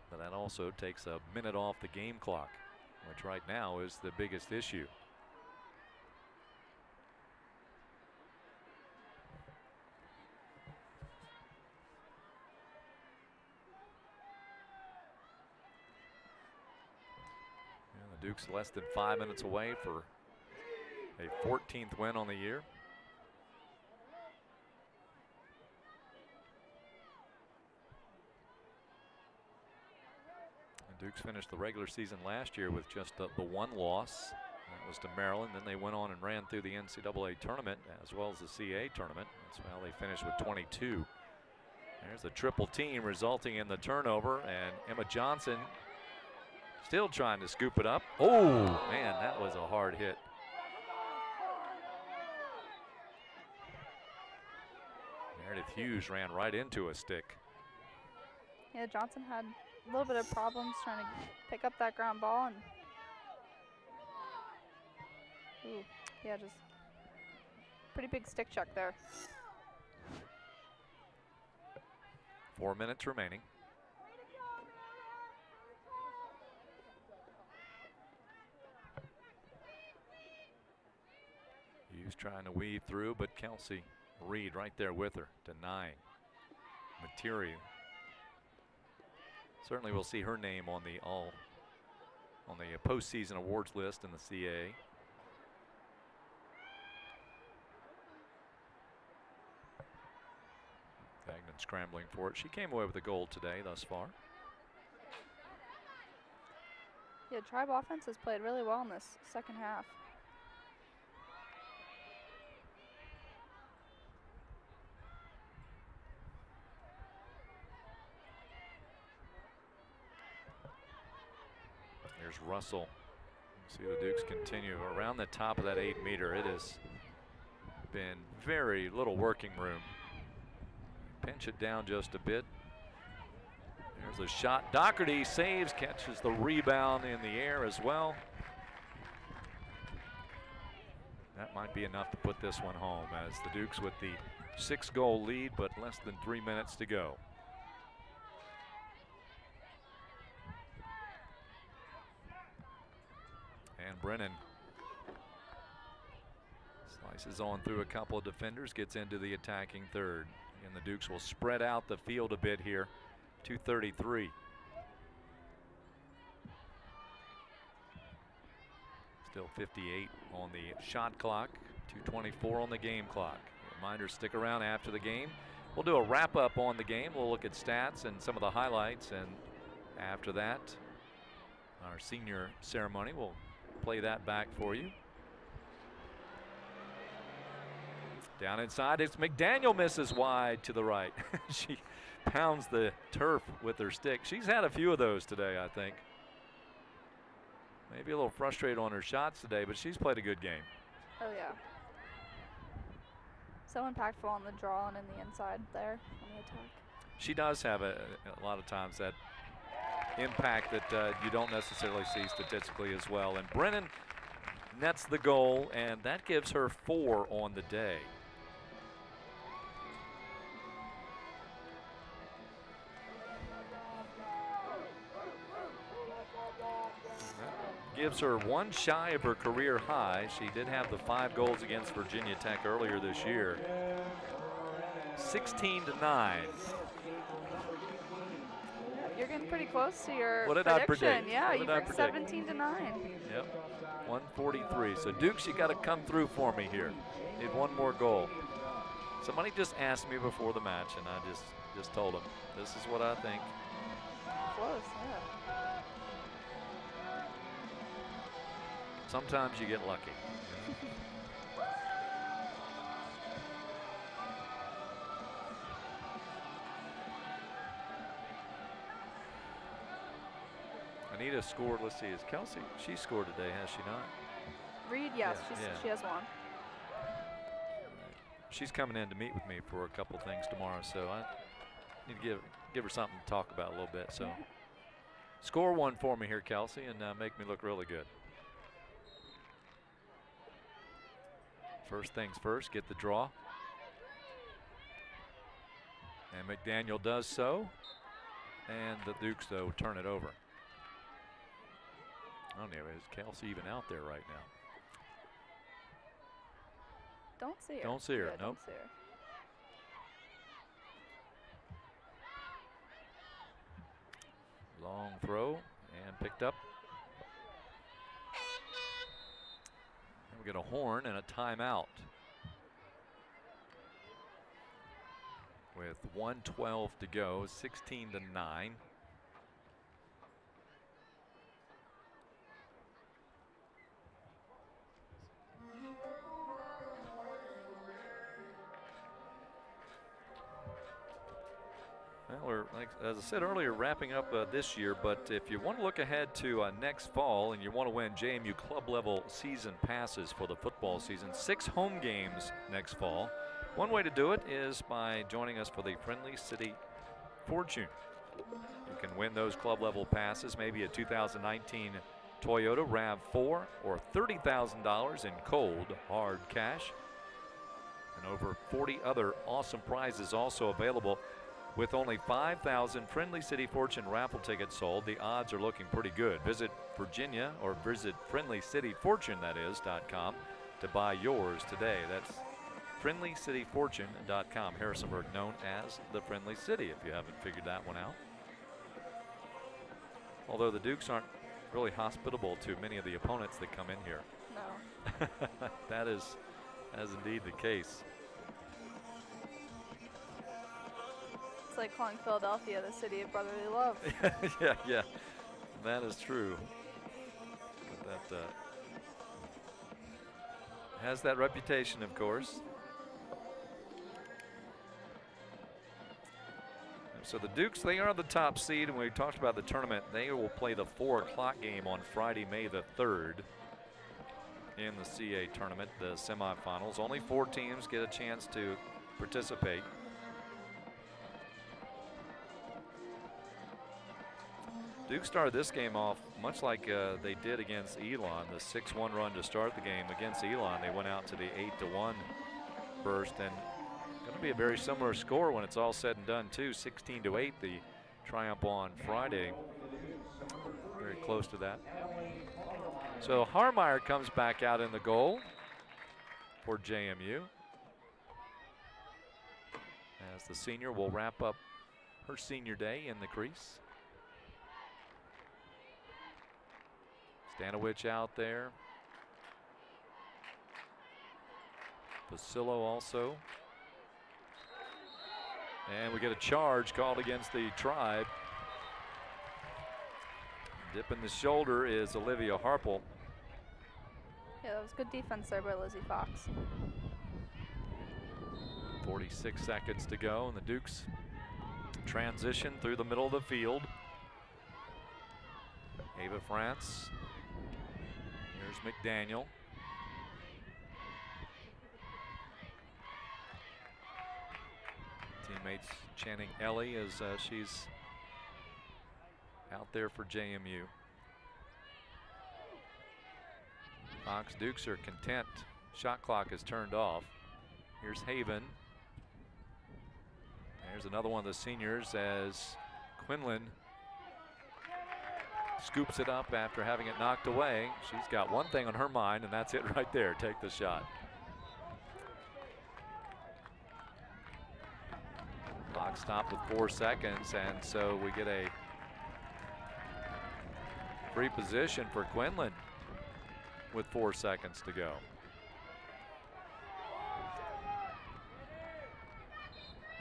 But that also takes a minute off the game clock, which right now is the biggest issue. And the Dukes less than 5 minutes away for a 14th win on the year. Dukes finished the regular season last year with just the one loss. That was to Maryland. Then they went on and ran through the NCAA tournament as well as the CAA tournament. That's how they finished with 22. There's a triple team resulting in the turnover, and Emma Johnson still trying to scoop it up. Oh, man, that was a hard hit. Meredith Hughes ran right into a stick. Yeah, Johnson had a little bit of problems trying to pick up that ground ball, and ooh, yeah, just pretty big stick check there. 4 minutes remaining. Hughes trying to weave through, but Kelsey Reed right there with her, denying material. Certainly we'll see her name on the postseason awards list in the CA. Gagnon scrambling for it. She came away with a goal today thus far. Yeah, Tribe offense has played really well in this second half. There's Russell. See the Dukes continue around the top of that 8 meter. It has been very little working room. Pinch it down just a bit. There's a shot. Doherty saves, catches the rebound in the air as well. That might be enough to put this one home, as the Dukes with the 6-goal lead, but less than 3 minutes to go. And Brennan slices on through a couple of defenders, gets into the attacking third. And the Dukes will spread out the field a bit here. 2:33. Still 58 on the shot clock, 2:24 on the game clock. Reminder, stick around after the game. We'll do a wrap up on the game. We'll look at stats and some of the highlights, and after that, our senior ceremony. We'll play that back for you. Down inside, it's McDaniel, misses wide to the right. She pounds the turf with her stick. She's had a few of those today, I think. Maybe a little frustrated on her shots today, but she's played a good game. Oh, yeah. So impactful on the draw and in the inside there on the attack. She does have a lot of times that impact that you don't necessarily see statistically as well. And Brennan nets the goal, and that gives her 4 on the day. Gives her 1 shy of her career high. She did have the 5 goals against Virginia Tech earlier this year. 16-9. You're getting pretty close to your What did prediction. I predict? Yeah, What you did I predict predict? 17-9. Yep, 143. So Dukes, you got to come through for me here. Need 1 more goal. Somebody just asked me before the match, and I just told them this is what I think. Close, yeah. Sometimes you get lucky. Anita scored. Let's see, is Kelsey? She scored today, has she not? Reed, yes, Yeah. she has 1. She's coming in to meet with me for a couple things tomorrow, so I need to give her something to talk about a little bit. So score 1 for me here, Kelsey, and make me look really good. First things first, get the draw. And McDaniel does so. And the Dukes, though, turn it over. I don't know, is Kelsey even out there right now? Don't see her. Don't see her, Yeah, nope. Don't see her. Long throw and picked up. And we get a horn and a timeout. With 1:12 to go, 16-9. Well, we're, like, as I said earlier, wrapping up this year, but if you want to look ahead to next fall and you want to win JMU club level season passes for the football season, 6 home games next fall. One way to do it is by joining us for the Friendly City Fortune. You can win those club level passes, maybe a 2019 Toyota RAV4 or $30,000 in cold hard cash. And over 40 other awesome prizes also available. With only 5,000 Friendly City Fortune raffle tickets sold, the odds are looking pretty good. Visit Virginia, or visit friendlycityfortune.com to buy yours today. That's friendlycityfortune.com. Harrisonburg known as the Friendly City, if you haven't figured that one out. Although the Dukes aren't really hospitable to many of the opponents that come in here. No. That is indeed the case. It's like calling Philadelphia the city of brotherly love. yeah, that is true. But that has that reputation, of course. So the Dukes, they are the top seed, and we talked about the tournament. They will play the 4 o'clock game on Friday, May the 3rd in the CA tournament, the semifinals. Only 4 teams get a chance to participate. Duke started this game off much like they did against Elon, the 6-1 run to start the game. Against Elon, they went out to the 8-1 burst, and going to be a very similar score when it's all said and done too. 16-8, the triumph on Friday. Very close to that. So Harmeyer comes back out in the goal for JMU, as the senior will wrap up her senior day in the crease. Stanowich out there. Pasillo also. And we get a charge called against the Tribe. Dipping the shoulder is Olivia Harple. Yeah, that was good defense there by Lizzie Fox. 46 seconds to go, and the Dukes transition through the middle of the field. Ava France. Here's McDaniel. Teammates chanting Ellie as she's out there for JMU. Fox Dukes are content. Shot clock is turned off. Here's Haven. There's another one of the seniors as Quinlan scoops it up after having it knocked away. She's got one thing on her mind, and that's it right there. Take the shot. Clock stopped with 4 seconds, and so we get a free position for Quinlan with 4 seconds to go.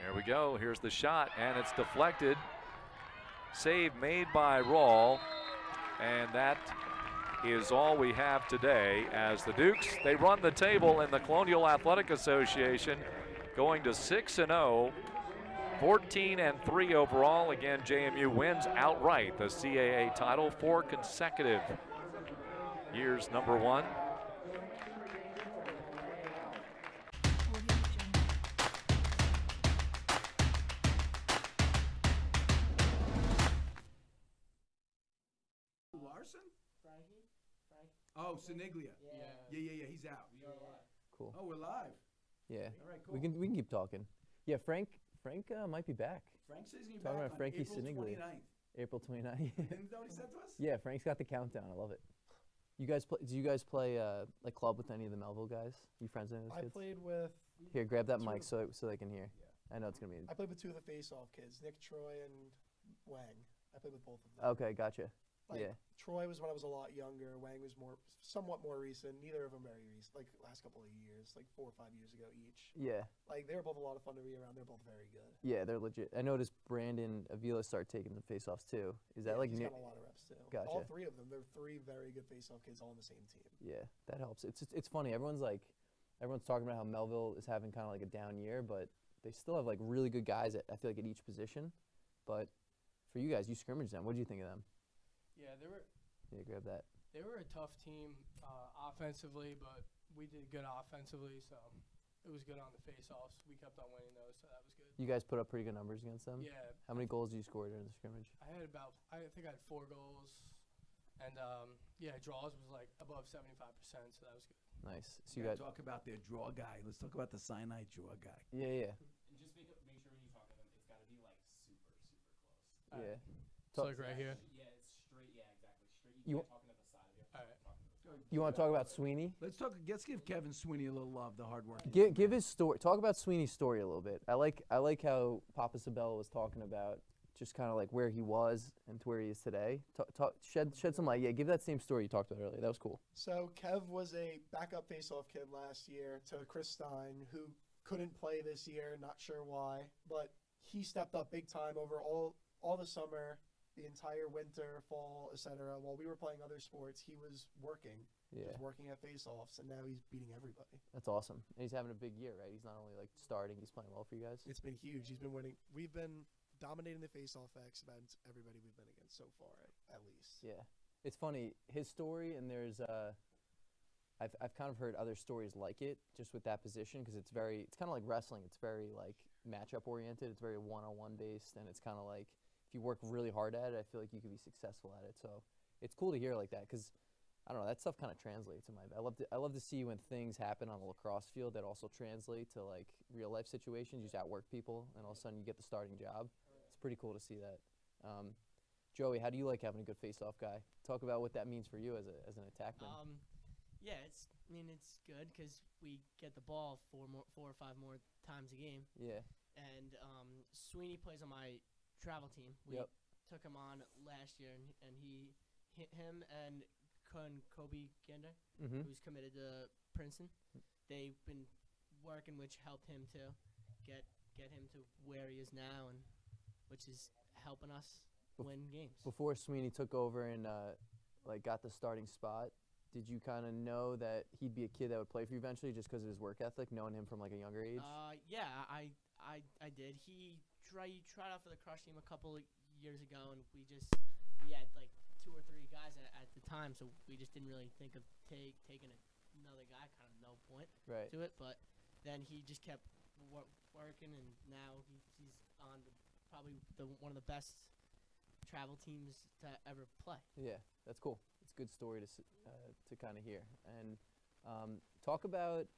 There we go. Here's the shot, and it's deflected. Save made by Rawl, and that is all we have today as the Dukes, they run the table in the Colonial Athletic Association, going to 6-0. 14-3 overall. Again, JMU wins outright the CAA title, 4 consecutive years, #1. Larson? Oh, Siniglia. Yeah, he's out. Cool. Oh, we're live. Yeah. All right, cool. We can keep talking. Yeah, Frank might be back. Frank says he's Talking back about on Frankie April Sinigli. 29th. April 29th. Isn't that what he said to us? Yeah, Frank's got the countdown. I love it. You guys play? Do you guys play like club with any of the Melville guys? You friends with any of those I kids? played with Here, grab that two mic of so they can hear. Yeah. I know it's gonna be. I played with two of the face-off kids, Nick Troy and Wang. I played with both of them. Okay, gotcha. Like, Yeah. Troy was when I was a lot younger. Wang was somewhat more recent. Neither of them very recent. Like last couple of years, like 4 or 5 years ago each. Yeah. Like they were both a lot of fun to be around. They're both very good. Yeah, they're legit. I noticed Brandon Avila start taking the face-offs too. Is that Yeah, like he's new? got a lot of reps too. Gotcha. All three of them. They're three very good face-off kids all on the same team. Yeah, that helps. It's funny. Everyone's talking about how Melville is having kind of like a down year, but they still have like really good guys I feel like at each position. But for you guys, you scrimmaged them. What did you think of them? Yeah, Yeah, grab that. they were a tough team offensively, but we did good offensively, so it was good on the face-offs. We kept on winning those, so that was good. You guys put up pretty good numbers against them. Yeah, How many goals did you score during the scrimmage? I think I had 4 goals, and draws was like above 75%, so that was good. Nice. So you Gotta got. talk about their draw guy. Let's talk about the Sinai draw guy. Yeah. And just make sure when you talk to them, it's got to be like super close. All Yeah. right. Talk- So like right here. Yeah, it's straight. Yeah, exactly. Straight. You- You can't talking to the side of you. All right. You want to talk about Sweeney? Let's give Kevin Sweeney a little love, the hard work. Give his story. Talk about Sweeney's story a little bit. I like how Papa Sabella was talking about just kind of like where he was and to where he is today. Shed some light. Yeah, give that same story you talked about earlier. That was cool. So Kev was a backup face-off kid last year to Chris Stein, who couldn't play this year. Not sure why, but he stepped up big time over all the summer, the entire winter, fall, etc. While we were playing other sports, he was working. Yeah, Just working at face-offs, and now he's beating everybody. that's awesome. And he's having a big year, right? He's not only like starting, he's playing well for you guys. It's been huge. He's been winning. We've been dominating the face-off X against everybody we've been against so far, at least. Yeah, it's funny his story, and there's I've kind of heard other stories like it just with that position because it's kind of like wrestling. It's very like matchup oriented. It's very one-on-one based, and it's kind of like if you work really hard at it, I feel like you could be successful at it. So it's cool to hear like that because I don't know, that stuff kind of translates in my. I love to see when things happen on a lacrosse field that also translate to like real life situations. You just outwork people, and all of a sudden you get the starting job. It's pretty cool to see that. Joey, how do you like having a good face-off guy? Talk about what that means for you as an attackman. Yeah, it's good because we get the ball 4 or 5 more times a game. Yeah. And Sweeney plays on my travel team. We Yep. took him on last year, and he hit him and Kobe Gander, Mm-hmm. who's committed to Princeton. They've been working, which helped him to get him to where he is now, and which is helping us win games. Before Sweeney took over and got the starting spot, did you kind of know that he'd be a kid that would play for you eventually just because of his work ethic, knowing him from like a younger age? Yeah, I did. He tried out for the crush team a couple of years ago, and we had like 2 or 3 guys at the time, so we just didn't really think of taking another guy. Kind of no point Right. to it, but then he just kept working, and now he's on probably one of the best travel teams to ever play. Yeah, that's cool. It's a good story to kind of hear. And talk about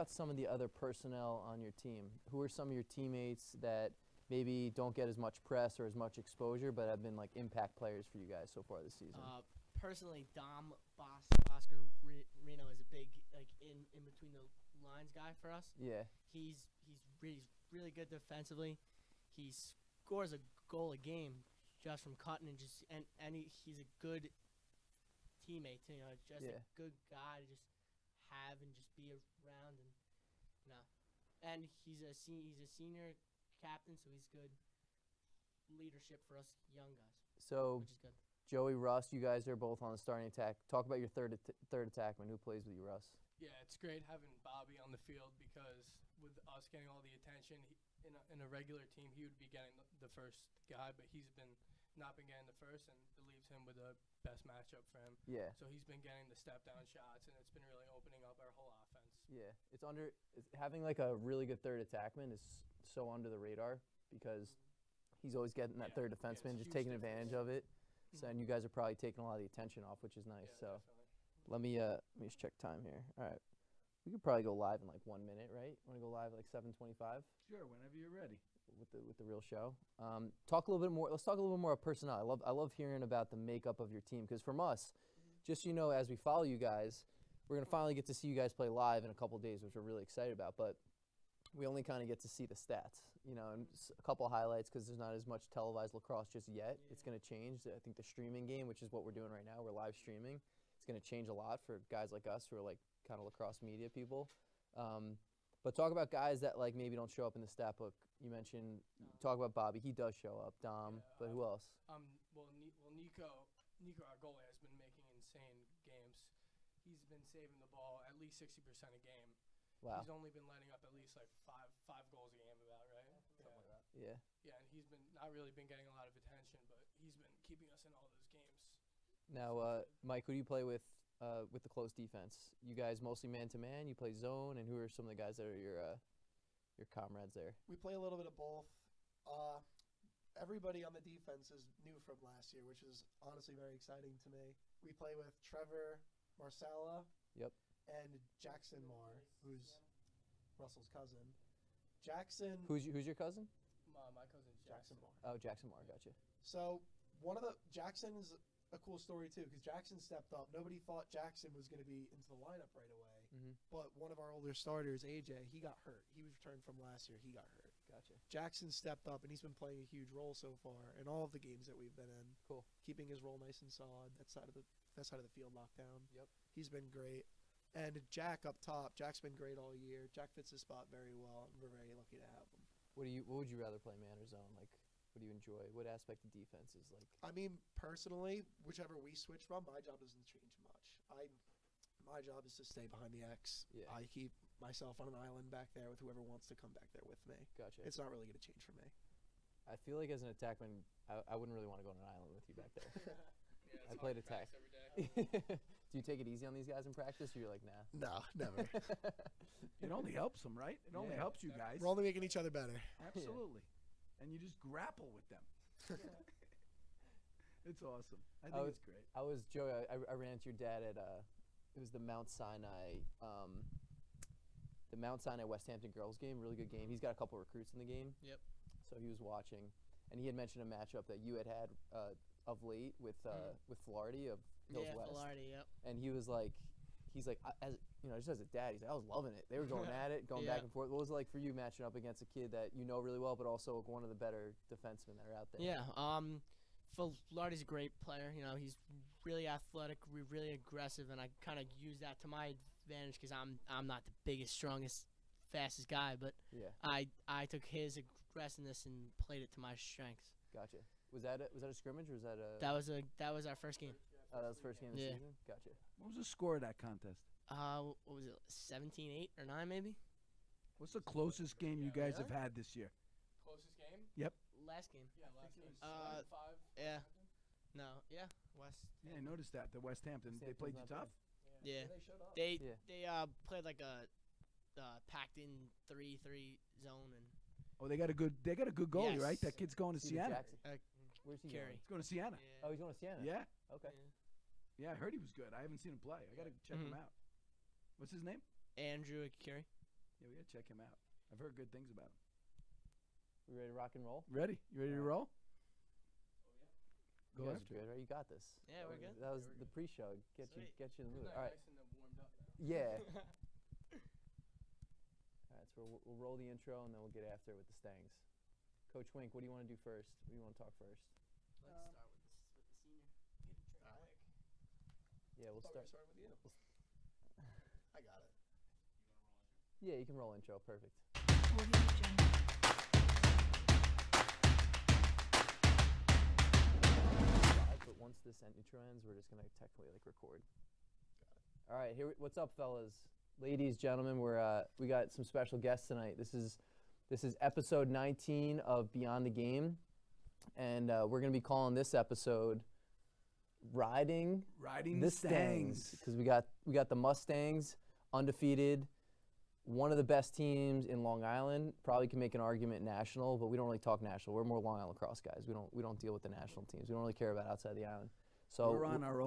some of the other personnel on your team. Who are some of your teammates that maybe don't get as much press or as much exposure, but have been like impact players for you guys so far this season? Personally, Dom Oscar Reno is a big in between the lines guy for us. Yeah. He's really good defensively. He scores a goal a game just from cutting and he's a good teammate too, just Yeah. a good guy to just have and just be around, and he's a senior captain, so he's good leadership for us young guys, So which is good. Joey, Russ, you guys are both on the starting attack. Talk about your third attackman. Who plays with you, Russ? Yeah, it's great having Bobby on the field because with us getting all the attention in a regular team, he would be getting the first guy, but he's not been getting the first, and it leaves him with the best matchup for him. Yeah. So he's been getting the step down shots, and it's been really opening up our whole offense. Yeah, having like a really good third attackman is so under the radar because he's always getting that third defenseman, it's just huge taking advantage of it. So, and you guys are probably taking a lot of the attention off, which is nice. Yeah, So definitely. let me just check time here. All right, We could probably go live in like 1 minute, right? Want to go live like 7:25 Sure, whenever you're ready. with the real show. Talk a little bit more. Let's talk a little bit more about personnel. I love hearing about the makeup of your team because from us, just so you know, as we follow you guys, we're gonna finally get to see you guys play live in a couple days, which we're really excited about. But we only kind of get to see the stats, you know, and a couple highlights because there's not as much televised lacrosse just yet. It's gonna change. I think the streaming game, which is what we're doing right now, we're live streaming. It's gonna change a lot for guys like us who are like kind of lacrosse media people. But talk about guys that like maybe don't show up in the stat book. You mentioned talk about Bobby. He does show up. Dom, but who else? Nico, our goalie, has been making insane games. He's been saving the ball at least 60% a game. Wow. He's only been letting up at least like five goals a game, about right? Something like that. Yeah. Yeah, and he's been not really been getting a lot of attention, but he's been keeping us in all those games. Now, Mike, who do you play with the close defense? You guys mostly man to man. You play zone, and who are some of the guys that are your comrades there? We play a little bit of both. Everybody on the defense is new from last year, which is honestly very exciting to me. We play with Trevor Marsala. Yep. And Jackson Marr, who's Russell's cousin. Jackson. Who's your cousin? My cousin's Jackson Marr. Oh, Jackson Marr, gotcha. So Jackson is a cool story too, because Jackson stepped up. Nobody thought Jackson was going to be into the lineup right away. But one of our older starters, AJ, he got hurt. He returned from last year. He got hurt. Gotcha. Jackson stepped up, and he's been playing a huge role so far in all of the games that we've been in. Cool. Keeping his role nice and solid. That side of the field locked down. Yep. He's been great. And Jack up top. Jack's been great all year. Jack fits his spot very well, and we're very lucky to have him. What would you rather play, man or zone? Like, what do you enjoy? What aspect of defense is like? I mean, personally, whichever we switch from, my job doesn't change much. My job is to stay behind the X. Yeah. I keep myself on an island back there with whoever wants to come back there with me. Gotcha. It's not really going to change for me. I feel like as an attackman, I wouldn't really want to go on an island with you back there. Yeah, I played attack. every day. Do you take it easy on these guys in practice, or you're like, nah? No, never. It only helps them, right? It only helps you guys. We're only making each other better. Absolutely. And you just grapple with them. It's awesome. I think it's great. I was Joey. I ran into your dad at it was the Mount Sinai West Hampton girls game. Really good game. He's got a couple recruits in the game. Yep. So he was watching, and he had mentioned a matchup that you had of late with Flaherty of Hills West. Yeah, Flaherty. Yep. And he's like, as you know, just as a dad, he's like, I was loving it. They were going at it, going back and forth. What was it like for you matching up against a kid that you know really well, but also one of the better defensemen that are out there? Yeah. Flaherty's a great player. You know, he's really athletic, really aggressive, and I kind of use that to my advantage because I'm not the biggest, strongest, fastest guy, but yeah. I took his aggressiveness and played it to my strengths. Gotcha. Was that a scrimmage or was that a? That was our first game. Oh, that was the first game of the season? Gotcha. What was the score of that contest? What was it, 17-8 or 9 maybe? What's the closest game you guys have had this year? Closest game? Yep. Last game. Yeah, last game. 5. Yeah. No, yeah, West. Yeah, I noticed that. The West Hampton, they played you tough? Yeah. They showed up. They played like a packed in 3-3 zone and. Oh, they got a good goalie, Yes. right? That kid's going to Steven Siena. Jackson. Where's he Carey. He's going to Siena. Yeah. Oh, he's going to Siena. Yeah. Okay. Yeah, I heard he was good. I haven't seen him play. I got to check him out. What's his name? Andrew Carey. Yeah, we got to check him out. I've heard good things about him. We ready to rock and roll? Ready? You ready to roll? You Go guys are after good, right? You got this. Yeah, we're good. That was the pre-show. Get you in the mood. All right. Nice and warmed up now. Yeah. All right, so we'll roll the intro and then we'll get after it with the Stangs. Coach Wink, what do you want to do first? What do you want to talk first? Let's start with the senior. All right. Yeah, we'll start. Start with you. I got it. Yeah, you can roll intro. Perfect. But once this intro ends, we're just gonna technically record. All right, what's up, fellas, ladies, gentlemen? We got some special guests tonight. This is episode 19 of Beyond the Game, and we're gonna be calling this episode "Riding the Stangs." because we got the Mustangs, undefeated, one of the best teams in Long Island. Probably can make an argument national, but we don't really talk national. We're more Long Island lacrosse guys. We don't deal with the national teams. We don't really care about outside the island. So we're on our